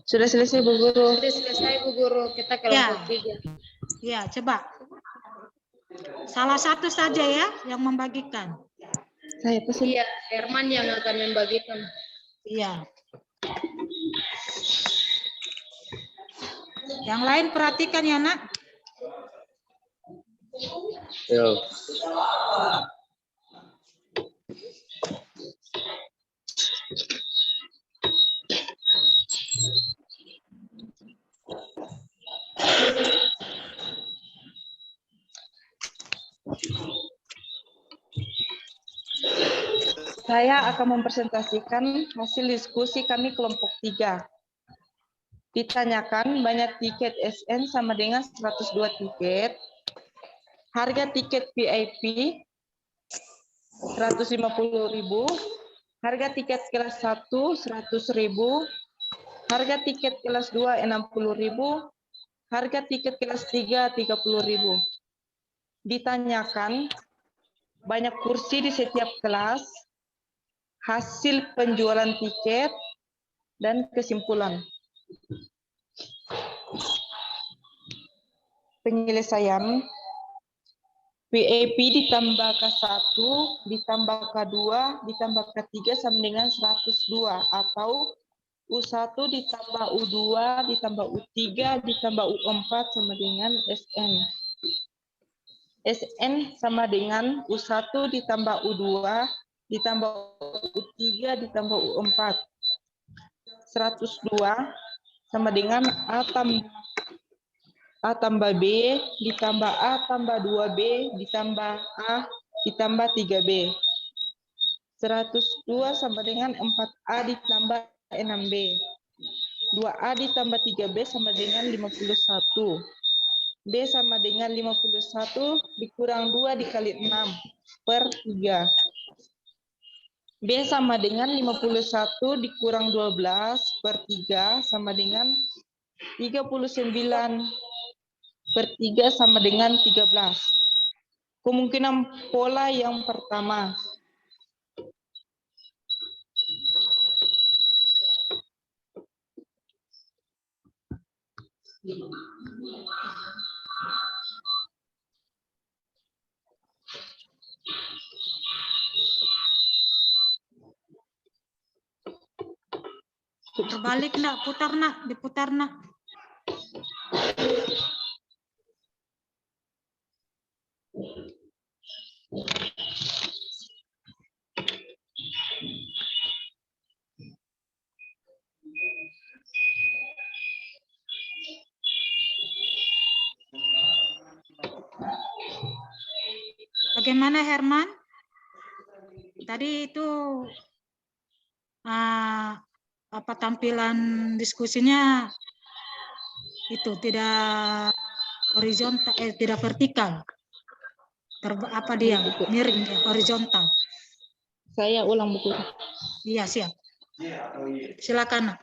Sudah selesai Bu Guru. Sudah selesai Bu Guru. Kita kelompok 3. Ya, coba. Salah satu saja ya yang membagikan. Saya pesan. Iya, Herman yang akan membagikan. Iya. Yang lain perhatikan ya, Nak. Yo. Saya akan mempresentasikan hasil diskusi kami kelompok 3. Ditanyakan banyak tiket SN sama dengan 102 tiket. Harga tiket VIP 150.000. Harga tiket kelas 1 100.000. Harga tiket kelas 2 60.000. Harga tiket kelas 3 30.000. Ditanyakan banyak kursi di setiap kelas, hasil penjualan tiket, dan kesimpulan. Penyelesaian VIP ditambah K1, ditambah K2, ditambah K3 sama dengan 102, atau U1 ditambah U2, ditambah U3, ditambah U4 sama dengan SN. SN sama dengan U1 ditambah U2, ditambah U3, ditambah U4. 102 sama dengan A tambah B, ditambah A tambah 2B, ditambah A, ditambah 3B. 102 sama dengan 4A ditambah 6B. 2A ditambah 3B sama dengan 51. B sama dengan 51 dikurang 2 dikali 6 per 3. B sama dengan 51 dikurang 12 per 3 sama dengan 39 per 3 sama dengan 13. Kemungkinan pola yang pertama. Terbalik nak, putar nak, diputar nak. Bagaimana Herman? Tadi itu apa tampilan diskusinya itu tidak horizontal, tidak vertikal. Apa dia? Miring dia, horizontal. Saya ulang buku. Iya, siap. Silakan.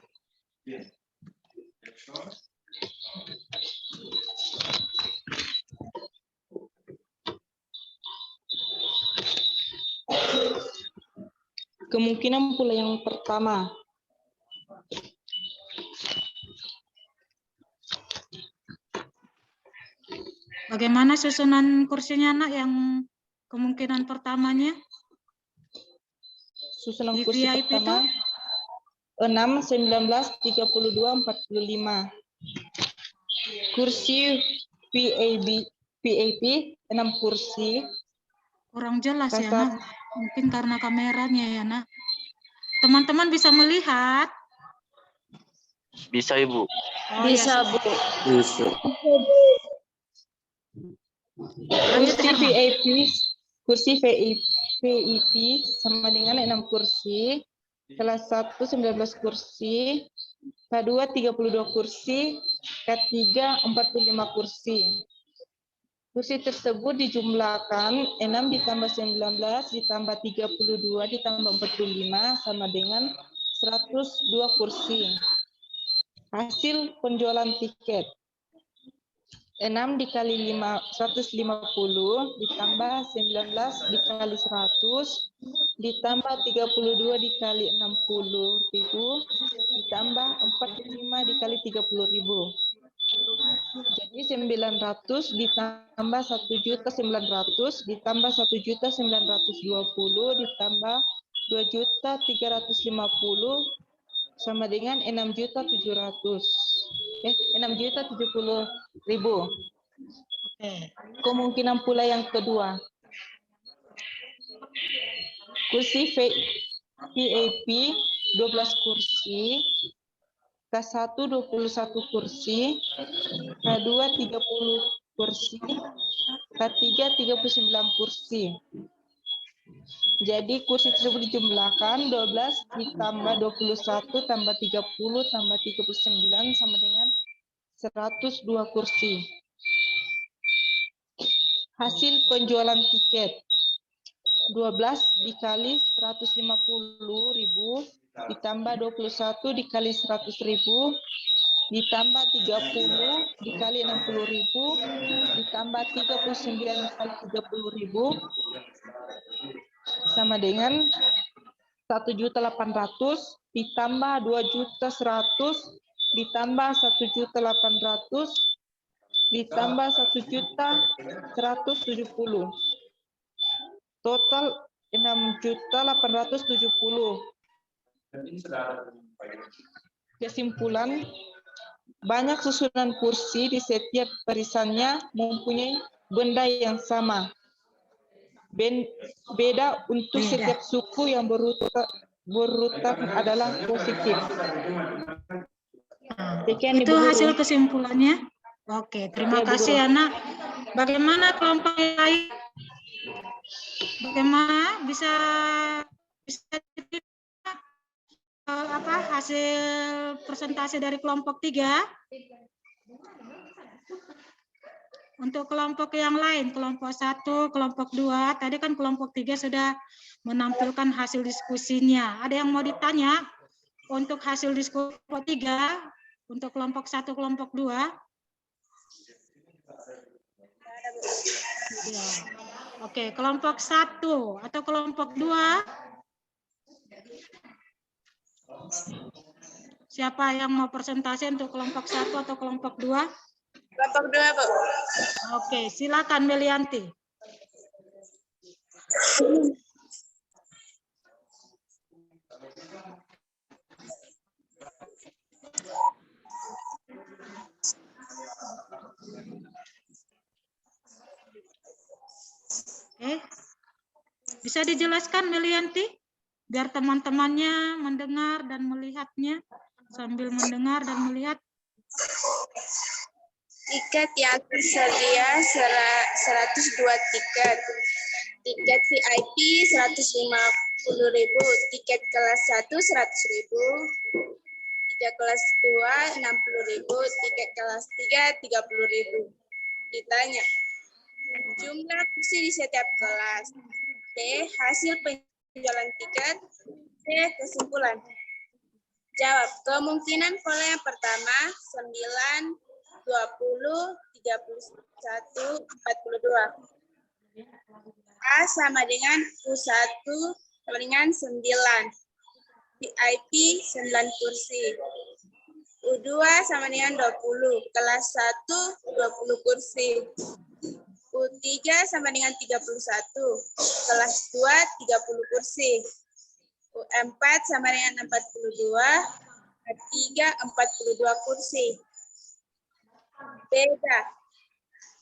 Kemungkinan pula yang pertama. Bagaimana susunan kursinya nak yang kemungkinan pertamanya? Susunan Di kursi VIP pertama. 6, 19, 32, 45. Kursi VIP 6 kursi. Kurang jelas ya Kasar. nak. Mungkin karena kameranya ya nak. Teman-teman bisa melihat? Bisa Ibu. Oh, Bisa, ya, Bu. Bisa. lanjut Kursi Herman. VIP sama dengan 6 kursi. Kelas 1 19 kursi. K2 32 kursi. K3 45 kursi. Kursi tersebut dijumlahkan 6 ditambah 19 ditambah 32 ditambah 45 sama dengan 102 kursi. Hasil penjualan tiket 6 dikali 150 ditambah 19 dikali 100 ditambah 32 dikali 60.000 ditambah 45 dikali 30.000. Jadi 900 ditambah 1.900 ditambah 1.920 ditambah 2.350 sama dengan 6.700. 6.070.000. Kemungkinan pula yang kedua. Kursi VIP 12 kursi. K1 21 kursi, K2 30 kursi, K3 39 kursi. Jadi kursi tersebut dijumlahkan 12 ditambah 21 tambah 30 tambah 39 sama dengan 102 kursi. Hasil penjualan tiket 12 dikali 150.000 ditambah 21 dikali 100.000 ditambah 30 dikali 60.000 ditambah 39 dikali 30.000 sama dengan 1.800.000 ditambah 2.100.000 ditambah 1.800.000 ditambah 1.170.000. Total 6.870.000. Kesimpulan, banyak susunan kursi di setiap barisannya mempunyai benda yang sama. Beda untuk setiap suku yang berurutan adalah positif. Sekian, Itu Ibu hasil Guru. kesimpulannya. Oke, terima Ya, Bu kasih Guru. anak. Bagaimana kelompok yang lain? Bagaimana bisa apa hasil presentasi dari kelompok 3? Untuk kelompok yang lain, kelompok 1, kelompok 2, tadi kan kelompok 3 sudah menampilkan hasil diskusinya. Ada yang mau ditanya untuk hasil diskusi kelompok 3, untuk kelompok 1, kelompok 2? Ya. Oke, kelompok 1 atau kelompok 2? Siapa yang mau presentasi untuk kelompok 1 atau kelompok 2? Kelompok 2, Bu. Oke, silakan Melianti. Bisa dijelaskan Melianti? Biar teman-temannya mendengar dan melihatnya. Sambil mendengar dan melihat. Tiket yang tersedia 102 tiket. Tiket VIP 150.000, tiket kelas 1 100.000, tiket kelas 2 60.000, tiket kelas 3 30.000. Ditanya, jumlah kursi di setiap kelas. B. Hasil penjualan tiket. C. Kesimpulan. Jawab, kemungkinan pola yang pertama 9, 20, 31, 42. A sama dengan U1 sama dengan 9. VIP 9 kursi. U2 sama dengan 20. Kelas 1 20 kursi. U3 sama dengan 31. Kelas 2 30 kursi. U4 sama dengan 42. U3 42 kursi. Beda.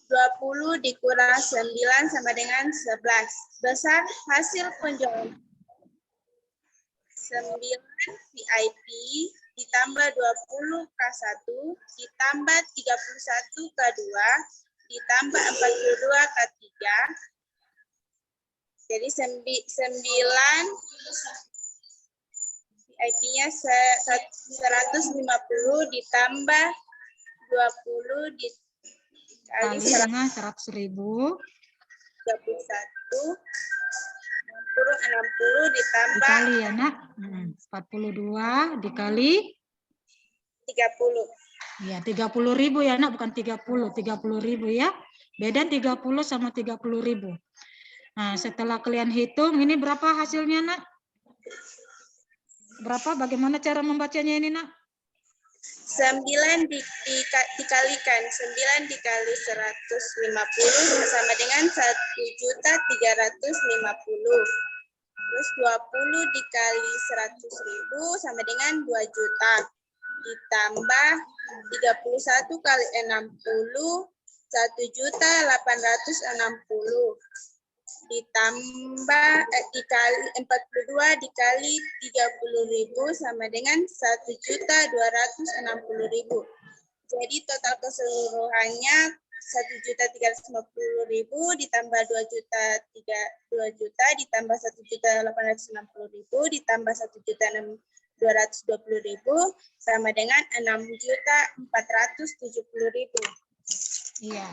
20 dikurang 9 sama dengan 11. Besar hasil penjualan. 9 VIP ditambah 20 K1 ditambah 31 K2 ditambah 42 K3. Jadi 9 VIP-nya 150 ditambah 20 dikali Dengan 100.000. 31 60 ditambah Dikali ya nak. 42 dikali 30. ya 30.000 ya nak, bukan 30. 30.000 ya. Beda 30 sama 30.000. Nah, setelah kalian hitung ini berapa hasilnya nak? Berapa? Bagaimana cara membacanya ini nak? 9 dikalikan 9 dikali 150 sama dengan 1.350.000. Terus 20 dikali 100.000 sama dengan 2 juta. Ditambah 31 kali 60 1.860.000. Ditambah dikali 42 dikali 30.000 sama dengan 1.260.000. Jadi total keseluruhannya 1.350.000 ditambah 2 juta ditambah 1.860.000 ditambah 1.220.000 sama dengan 6.470.000. Iya.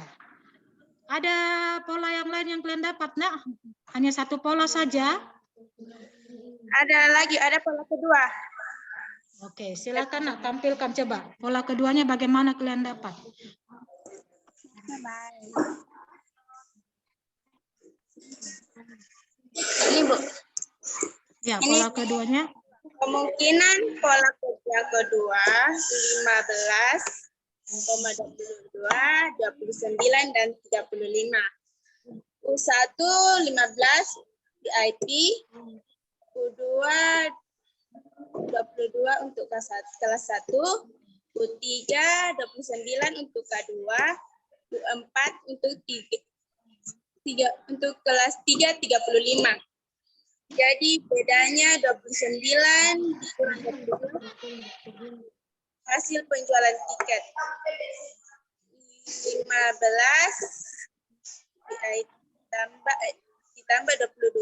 Ada pola yang lain yang kalian dapat nak? Hanya satu pola saja? Ada lagi, ada pola kedua. Oke, silakan nak tampilkan coba. Pola keduanya bagaimana kalian dapat? Ini Bu. Ya, pola keduanya. Kemungkinan pola kerja kedua 15,22, 29 dan 35. U1 15 VIP, U2 22 untuk kelas 1, U3 29 untuk K2, U4 untuk untuk kelas 3 35. Jadi bedanya 29 dikurang 22 hasil penjualan tiket. 15 ditambah 22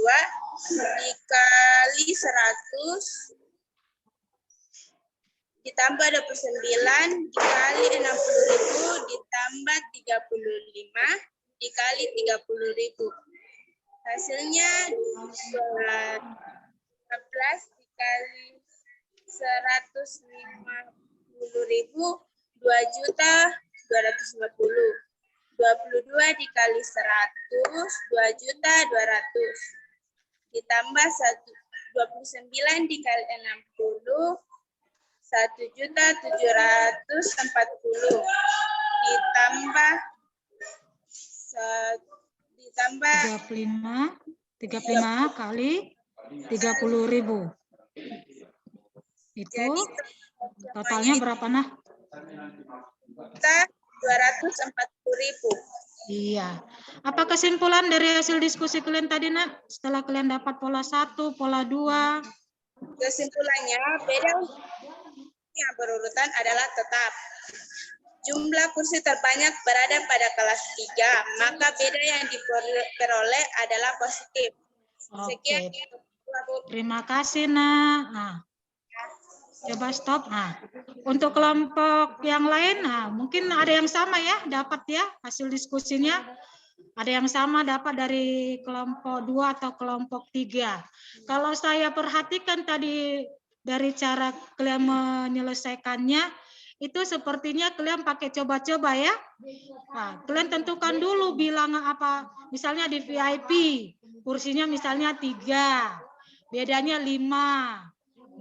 dikali 100 ditambah 29 dikali 60.000 ditambah 35 dikali 30.000. Hasilnya 12 dikali 150.000 2.250.000. 22 dikali 100 2.200.000. Ditambah 29 dikali 60 1.740.000 ditambah 35 kali 30.000. Itu jadi totalnya berapa nah? 240.000. Iya. Apa kesimpulan dari hasil diskusi kalian tadi nak? Setelah kalian dapat pola 1, pola 2. Kesimpulannya beda yang berurutan adalah tetap. Jumlah kursi terbanyak berada pada kelas 3, maka beda yang diperoleh adalah positif. Sekian. Oke. Terima kasih nak. Nah, coba stop. Nah, untuk kelompok yang lain, nah, mungkin ada yang sama ya, dapat ya hasil diskusinya. Ada yang sama dapat dari kelompok 2 atau kelompok 3. Kalau saya perhatikan tadi dari cara kalian menyelesaikannya, itu sepertinya kalian pakai coba-coba ya. Nah, kalian tentukan dulu bilang apa, misalnya di VIP, kursinya misalnya 3, bedanya 5.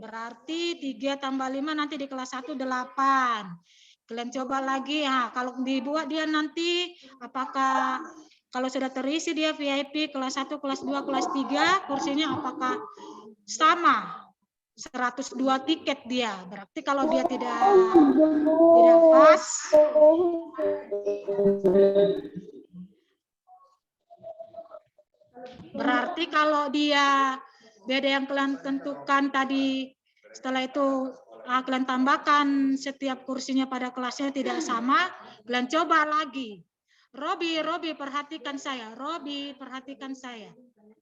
Berarti 3 tambah 5 nanti di kelas 1 8. Kalian coba lagi ya, kalau dibuat dia nanti apakah kalau sudah terisi dia VIP kelas 1, kelas 2, kelas 3, kursinya apakah sama? 102 tiket dia. Berarti kalau dia tidak pas, berarti kalau dia beda yang kalian tentukan tadi, setelah itu kalian tambahkan setiap kursinya pada kelasnya tidak sama, kalian coba lagi. Robi perhatikan saya. Robi perhatikan saya.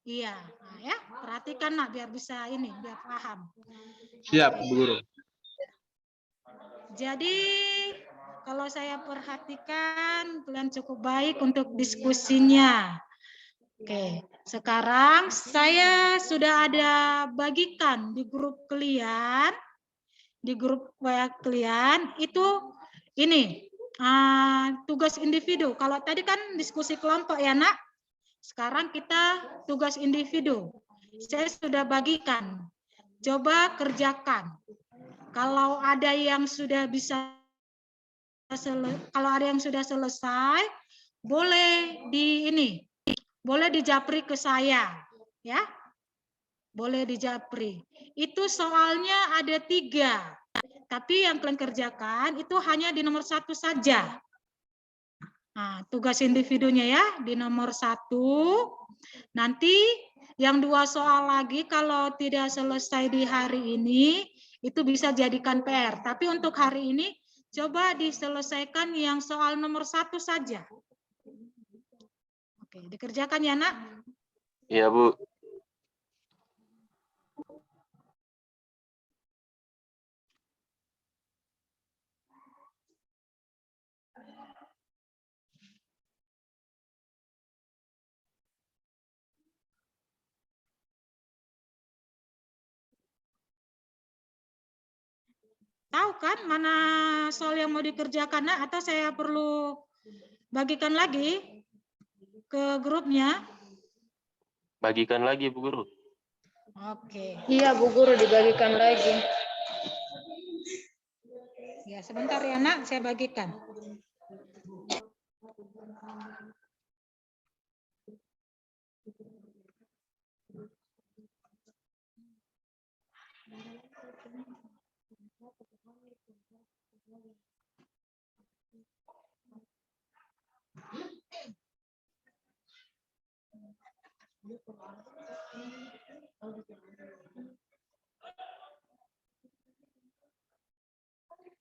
Iya, nah, ya perhatikan nak biar bisa ini, biar paham. Siap, Bu Guru. Jadi kalau saya perhatikan kalian cukup baik untuk diskusinya. Oke, sekarang saya sudah ada bagikan di grup kalian, di grup WA kalian itu ini tugas individu. Kalau tadi kan diskusi kelompok ya nak, sekarang kita tugas individu. Saya sudah bagikan, coba kerjakan. Kalau ada yang sudah bisa, kalau ada yang sudah selesai, boleh di ini. Boleh dijapri ke saya, ya. Boleh dijapri. Itu soalnya ada 3. Tapi yang kalian kerjakan itu hanya di nomor 1 saja. Nah, tugas individunya ya di nomor 1. Nanti yang 2 soal lagi kalau tidak selesai di hari ini, itu bisa jadikan PR. Tapi untuk hari ini, coba diselesaikan yang soal nomor 1 saja. Oke, dikerjakan ya, Nak? Iya, Bu. Tahu kan mana soal yang mau dikerjakan, Nak? Atau saya perlu bagikan lagi ke grupnya? Bagikan lagi, Bu Guru. Oke. Iya, Bu Guru, dibagikan lagi. Ya, sebentar ya, Nak, saya bagikan.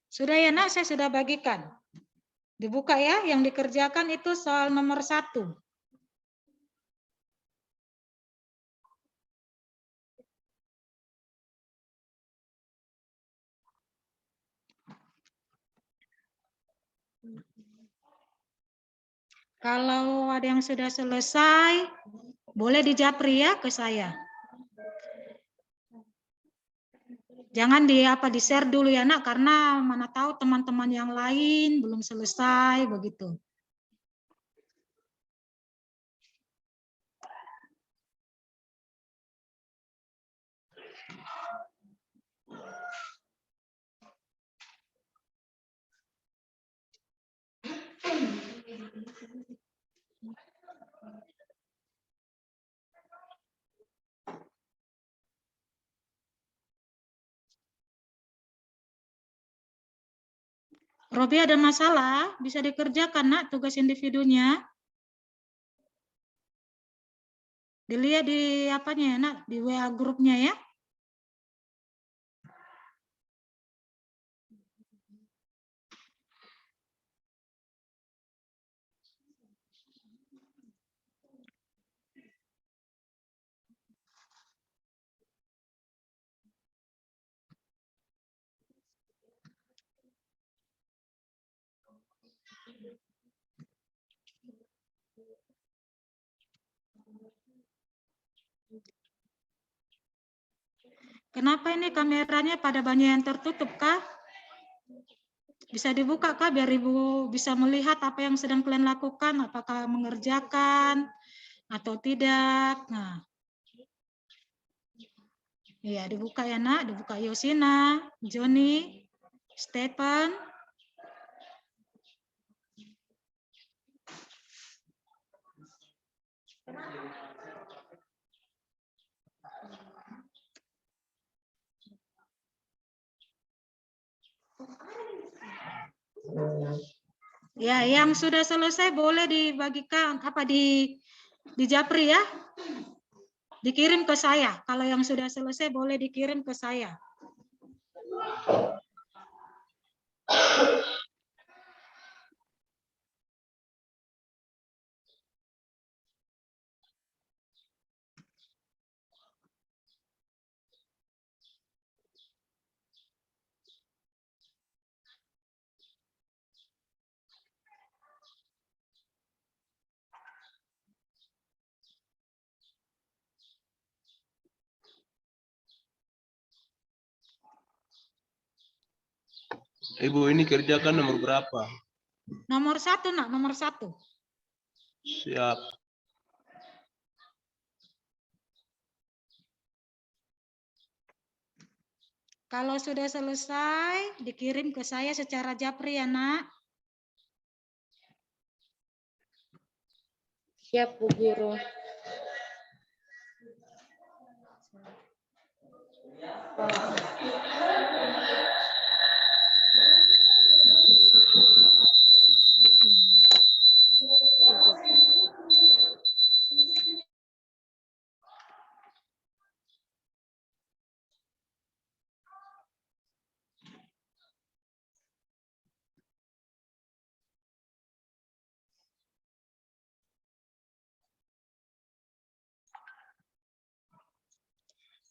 Sudah ya, Nak, saya sudah bagikan. Dibuka ya, yang dikerjakan itu soal nomor 1. Kalau ada yang sudah selesai, boleh dijapri ya ke saya. Jangan di-share dulu ya nak, karena mana tahu teman-teman yang lain belum selesai begitu. Robi ada masalah, bisa dikerjakan nak tugas individunya. Dilihat di apanya ya nak, di WA grupnya ya. Kenapa ini kameranya pada banyak yang tertutup kah? Bisa dibuka kah biar Ibu bisa melihat apa yang sedang kalian lakukan, apakah mengerjakan atau tidak. Nah, iya dibuka ya nak, dibuka Yosina, Joni, Stephen. Ya, yang sudah selesai boleh dibagikan apa di Japri ya. Dikirim ke saya. Kalau yang sudah selesai boleh dikirim ke saya. Ibu ini kerjakan nomor berapa? Nomor 1 nak, nomor 1. Siap. Kalau sudah selesai, dikirim ke saya secara Japri ya nak. Siap, Bu Guru.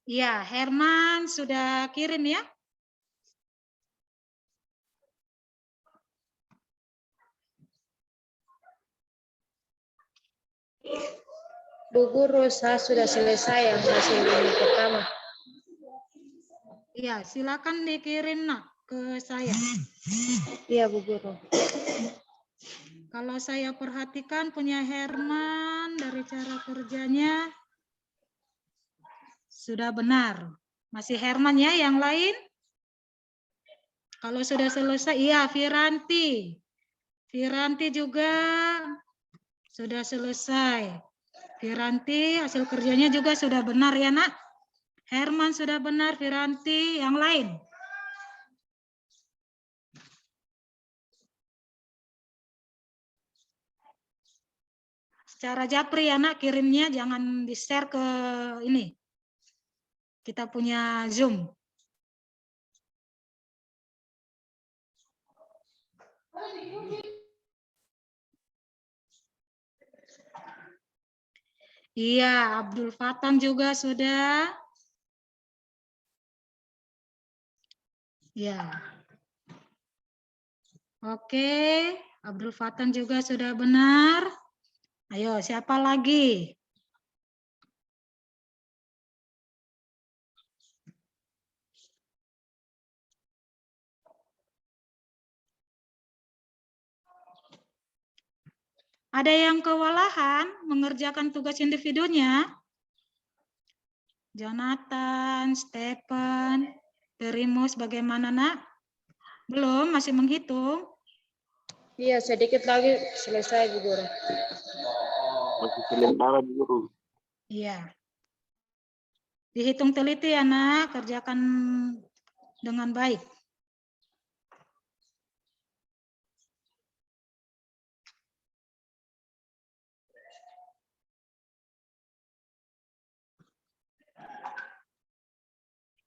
Ya, Herman sudah kirim ya. Bu Guru, saya sudah selesai yang hasil ini pertama. Iya, silakan dikirim nak ke saya. Iya, Bu Guru. Kalau saya perhatikan punya Herman dari cara kerjanya sudah benar. Masih Herman ya, yang lain? Kalau sudah selesai, iya Viranti. Viranti juga sudah selesai. Viranti hasil kerjanya juga sudah benar ya nak. Herman sudah benar, Viranti, yang lain? Secara Japri ya nak, kirimnya jangan di-share ke ini. Kita punya Zoom. Iya, Abdul Fatan juga sudah. Ya. Oke, Abdul Fatan juga sudah benar. Ayo, siapa lagi? Ada yang kewalahan mengerjakan tugas individunya? Jonathan, Stephen, Perimus, bagaimana nak? Belum, masih menghitung. Iya, sedikit lagi selesai, Bu Guru. Masih sementara guru. Iya. Dihitung teliti ya nak, kerjakan dengan baik.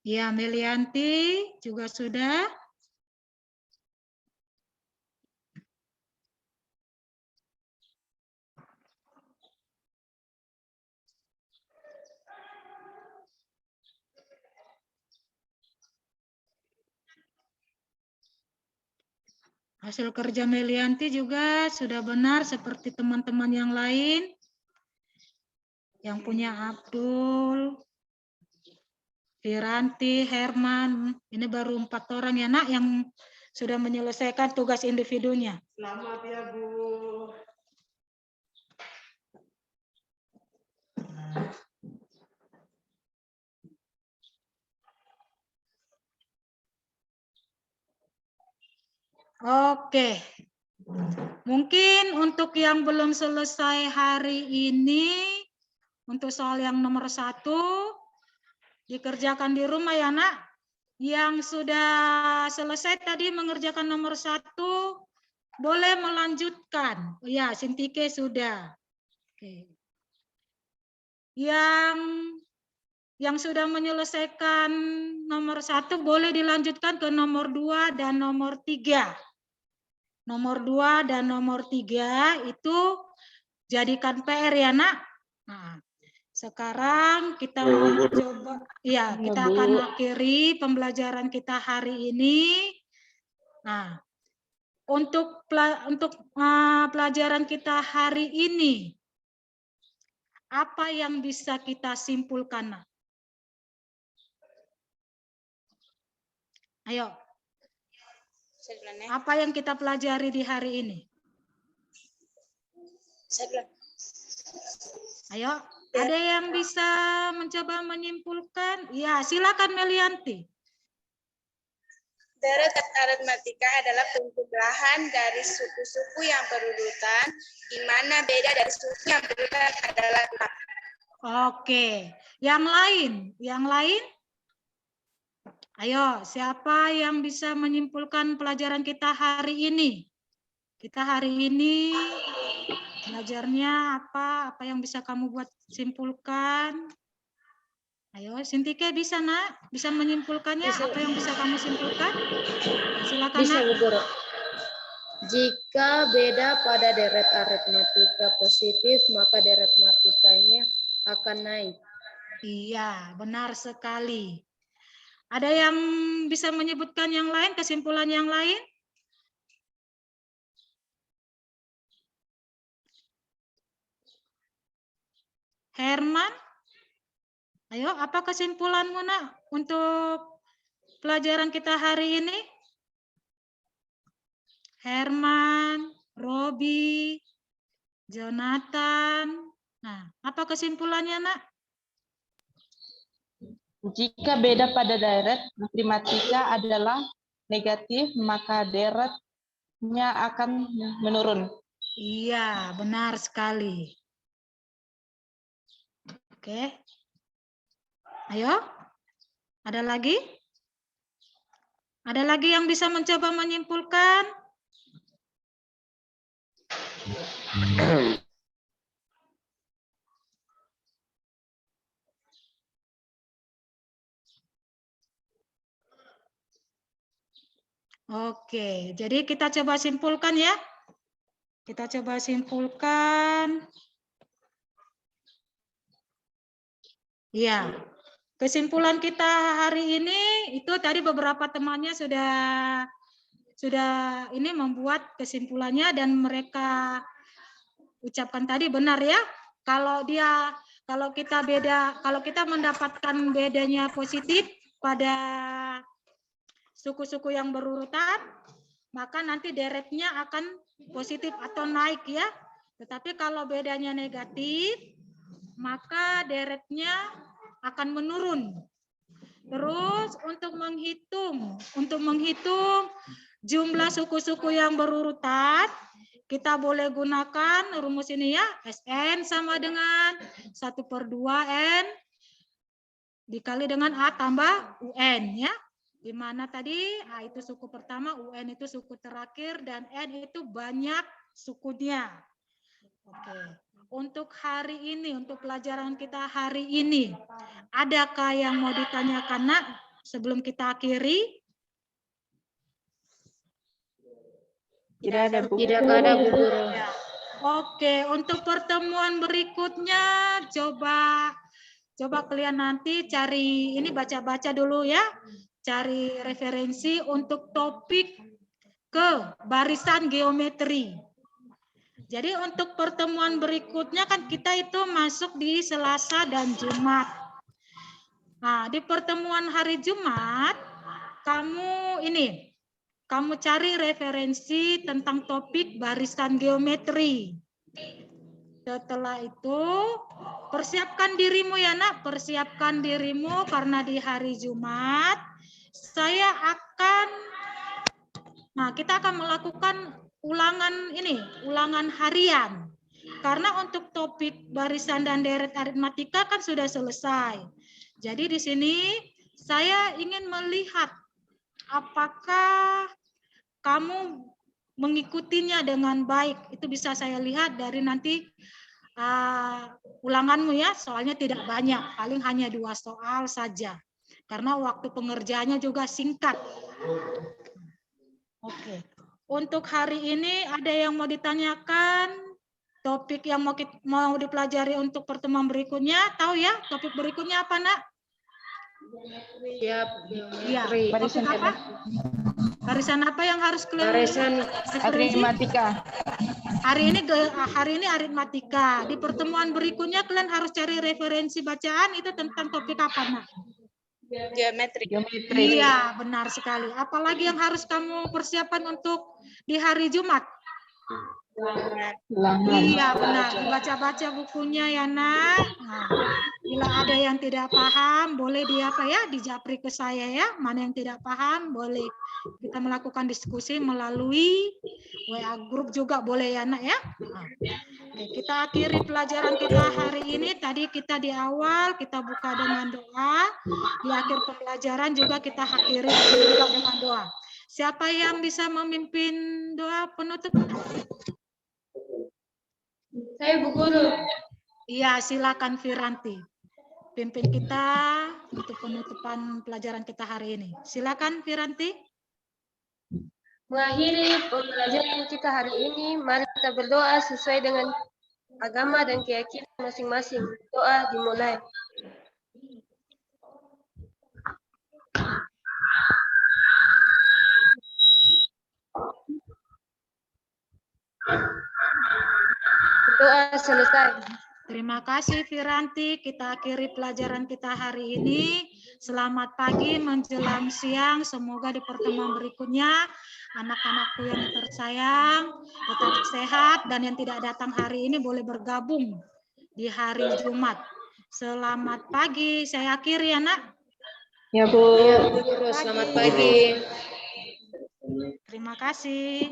Ya, Melianti juga sudah. Hasil kerja Melianti juga sudah benar seperti teman-teman yang lain. Yang punya Abdul, Firanti, Herman, ini baru 4 orang ya nak yang sudah menyelesaikan tugas individunya. Selamat ya Bu. Oke. Mungkin untuk yang belum selesai hari ini, untuk soal yang nomor 1, dikerjakan di rumah ya nak. Yang sudah selesai tadi mengerjakan nomor 1, boleh melanjutkan. Ya, Sintike sudah. Oke. Yang sudah menyelesaikan nomor 1 boleh dilanjutkan ke nomor 2 dan nomor 3. Nomor 2 dan nomor 3 itu jadikan PR ya nak. Nah, sekarang kita coba, ya kita akan akhiri pembelajaran kita hari ini. Nah, untuk pelajaran kita hari ini, apa yang bisa kita simpulkan? Nah? Ayo. Apa yang kita pelajari di hari ini? Ayo, ada yang bisa mencoba menyimpulkan? Ya, silakan Melianti. Deret aritmatika adalah penjumlahan dari suku-suku yang berurutan, di mana beda dari suku yang berurutan adalah 6. Oke, yang lain? Yang lain? Ayo, siapa yang bisa menyimpulkan pelajaran kita hari ini? Kita hari ini belajarnya apa? Apa yang bisa kamu buat simpulkan? Ayo, Sintike bisa nak? Bisa menyimpulkannya? Bisa. Apa yang bisa kamu simpulkan? Silakan Bisa, nak. Bu Guru. Jika beda pada deret aritmatika positif, maka deret matematikanya akan naik. Iya, benar sekali. Ada yang bisa menyebutkan yang lain, kesimpulan yang lain? Herman? Ayo, apa kesimpulanmu nak untuk pelajaran kita hari ini? Herman, Robi, Jonathan. Nah, apa kesimpulannya nak? Jika beda pada deret matematika adalah negatif, maka deretnya akan menurun. Iya, benar sekali. Oke. Ayo, ada lagi? Ada lagi yang bisa mencoba menyimpulkan? Oke, jadi kita coba simpulkan ya. Kita coba simpulkan. Ya, kesimpulan kita hari ini itu tadi beberapa temannya sudah ini membuat kesimpulannya dan mereka ucapkan tadi benar ya. Kalau kita mendapatkan bedanya positif pada suku-suku yang berurutan, maka nanti deretnya akan positif atau naik ya. Tetapi kalau bedanya negatif, maka deretnya akan menurun. Terus untuk menghitung jumlah suku-suku yang berurutan, kita boleh gunakan rumus ini ya. SN sama dengan 1/2 N dikali dengan A tambah UN ya. Di mana tadi A itu suku pertama, UN itu suku terakhir, dan N itu banyak sukunya. Oke. Untuk hari ini, untuk pelajaran kita hari ini, adakah yang mau ditanyakan Nak sebelum kita akhiri? Tidak ada, Bu. Tidak ada, Bu Guru. Oke, untuk pertemuan berikutnya coba kalian nanti cari ini, baca-baca dulu ya. Cari referensi untuk topik ke barisan geometri. Jadi untuk pertemuan berikutnya kan kita itu masuk di Selasa dan Jumat. Nah, di pertemuan hari Jumat kamu cari referensi tentang topik barisan geometri. Setelah itu persiapkan dirimu ya Nak, persiapkan dirimu karena di hari Jumat kita akan melakukan ulangan harian. Karena untuk topik barisan dan deret aritmatika kan sudah selesai. Jadi di sini saya ingin melihat apakah kamu mengikutinya dengan baik. Itu bisa saya lihat dari nanti ulanganmu ya, soalnya tidak banyak, paling hanya 2 soal saja. Karena waktu pengerjaannya juga singkat. Oke. Untuk hari ini ada yang mau ditanyakan? Topik yang mau dipelajari untuk pertemuan berikutnya, tahu ya topik berikutnya apa Nak? Siap. Iya. Barisan apa? Barisan apa yang harus kalian? Barisan Aritmatika. Hari ini aritmatika. Di pertemuan berikutnya kalian harus cari referensi bacaan itu tentang topik apa Nak? Geometri. Iya, benar sekali. Apalagi yang harus kamu persiapkan untuk di hari Jumat? Iya, benar. Baca-baca bukunya ya Nak. Nah, bila ada yang tidak paham, boleh dijapri ke saya ya. Mana yang tidak paham, boleh kita melakukan diskusi melalui WA grup juga boleh ya Nak ya. Nah, oke, kita akhiri pelajaran kita hari ini. Tadi kita di awal kita buka dengan doa, di akhir pembelajaran juga kita akhiri juga dengan doa. Siapa yang bisa memimpin doa penutup? Saya Bu Guru. Iya, silakan Firanti. Pimpin kita untuk penutupan pelajaran kita hari ini. Silakan Firanti. Mengakhiri pembelajaran kita hari ini, mari kita berdoa sesuai dengan agama dan keyakinan masing-masing. Doa dimulai. Doa selesai. Terima kasih Firanti. Kita akhiri pelajaran kita hari ini. Selamat pagi menjelang siang. Semoga di pertemuan berikutnya anak-anakku yang tersayang tetap sehat dan yang tidak datang hari ini boleh bergabung di hari Jumat. Selamat pagi. Saya akhiri ya Nak. Ya Bu. Selamat pagi. Terima kasih.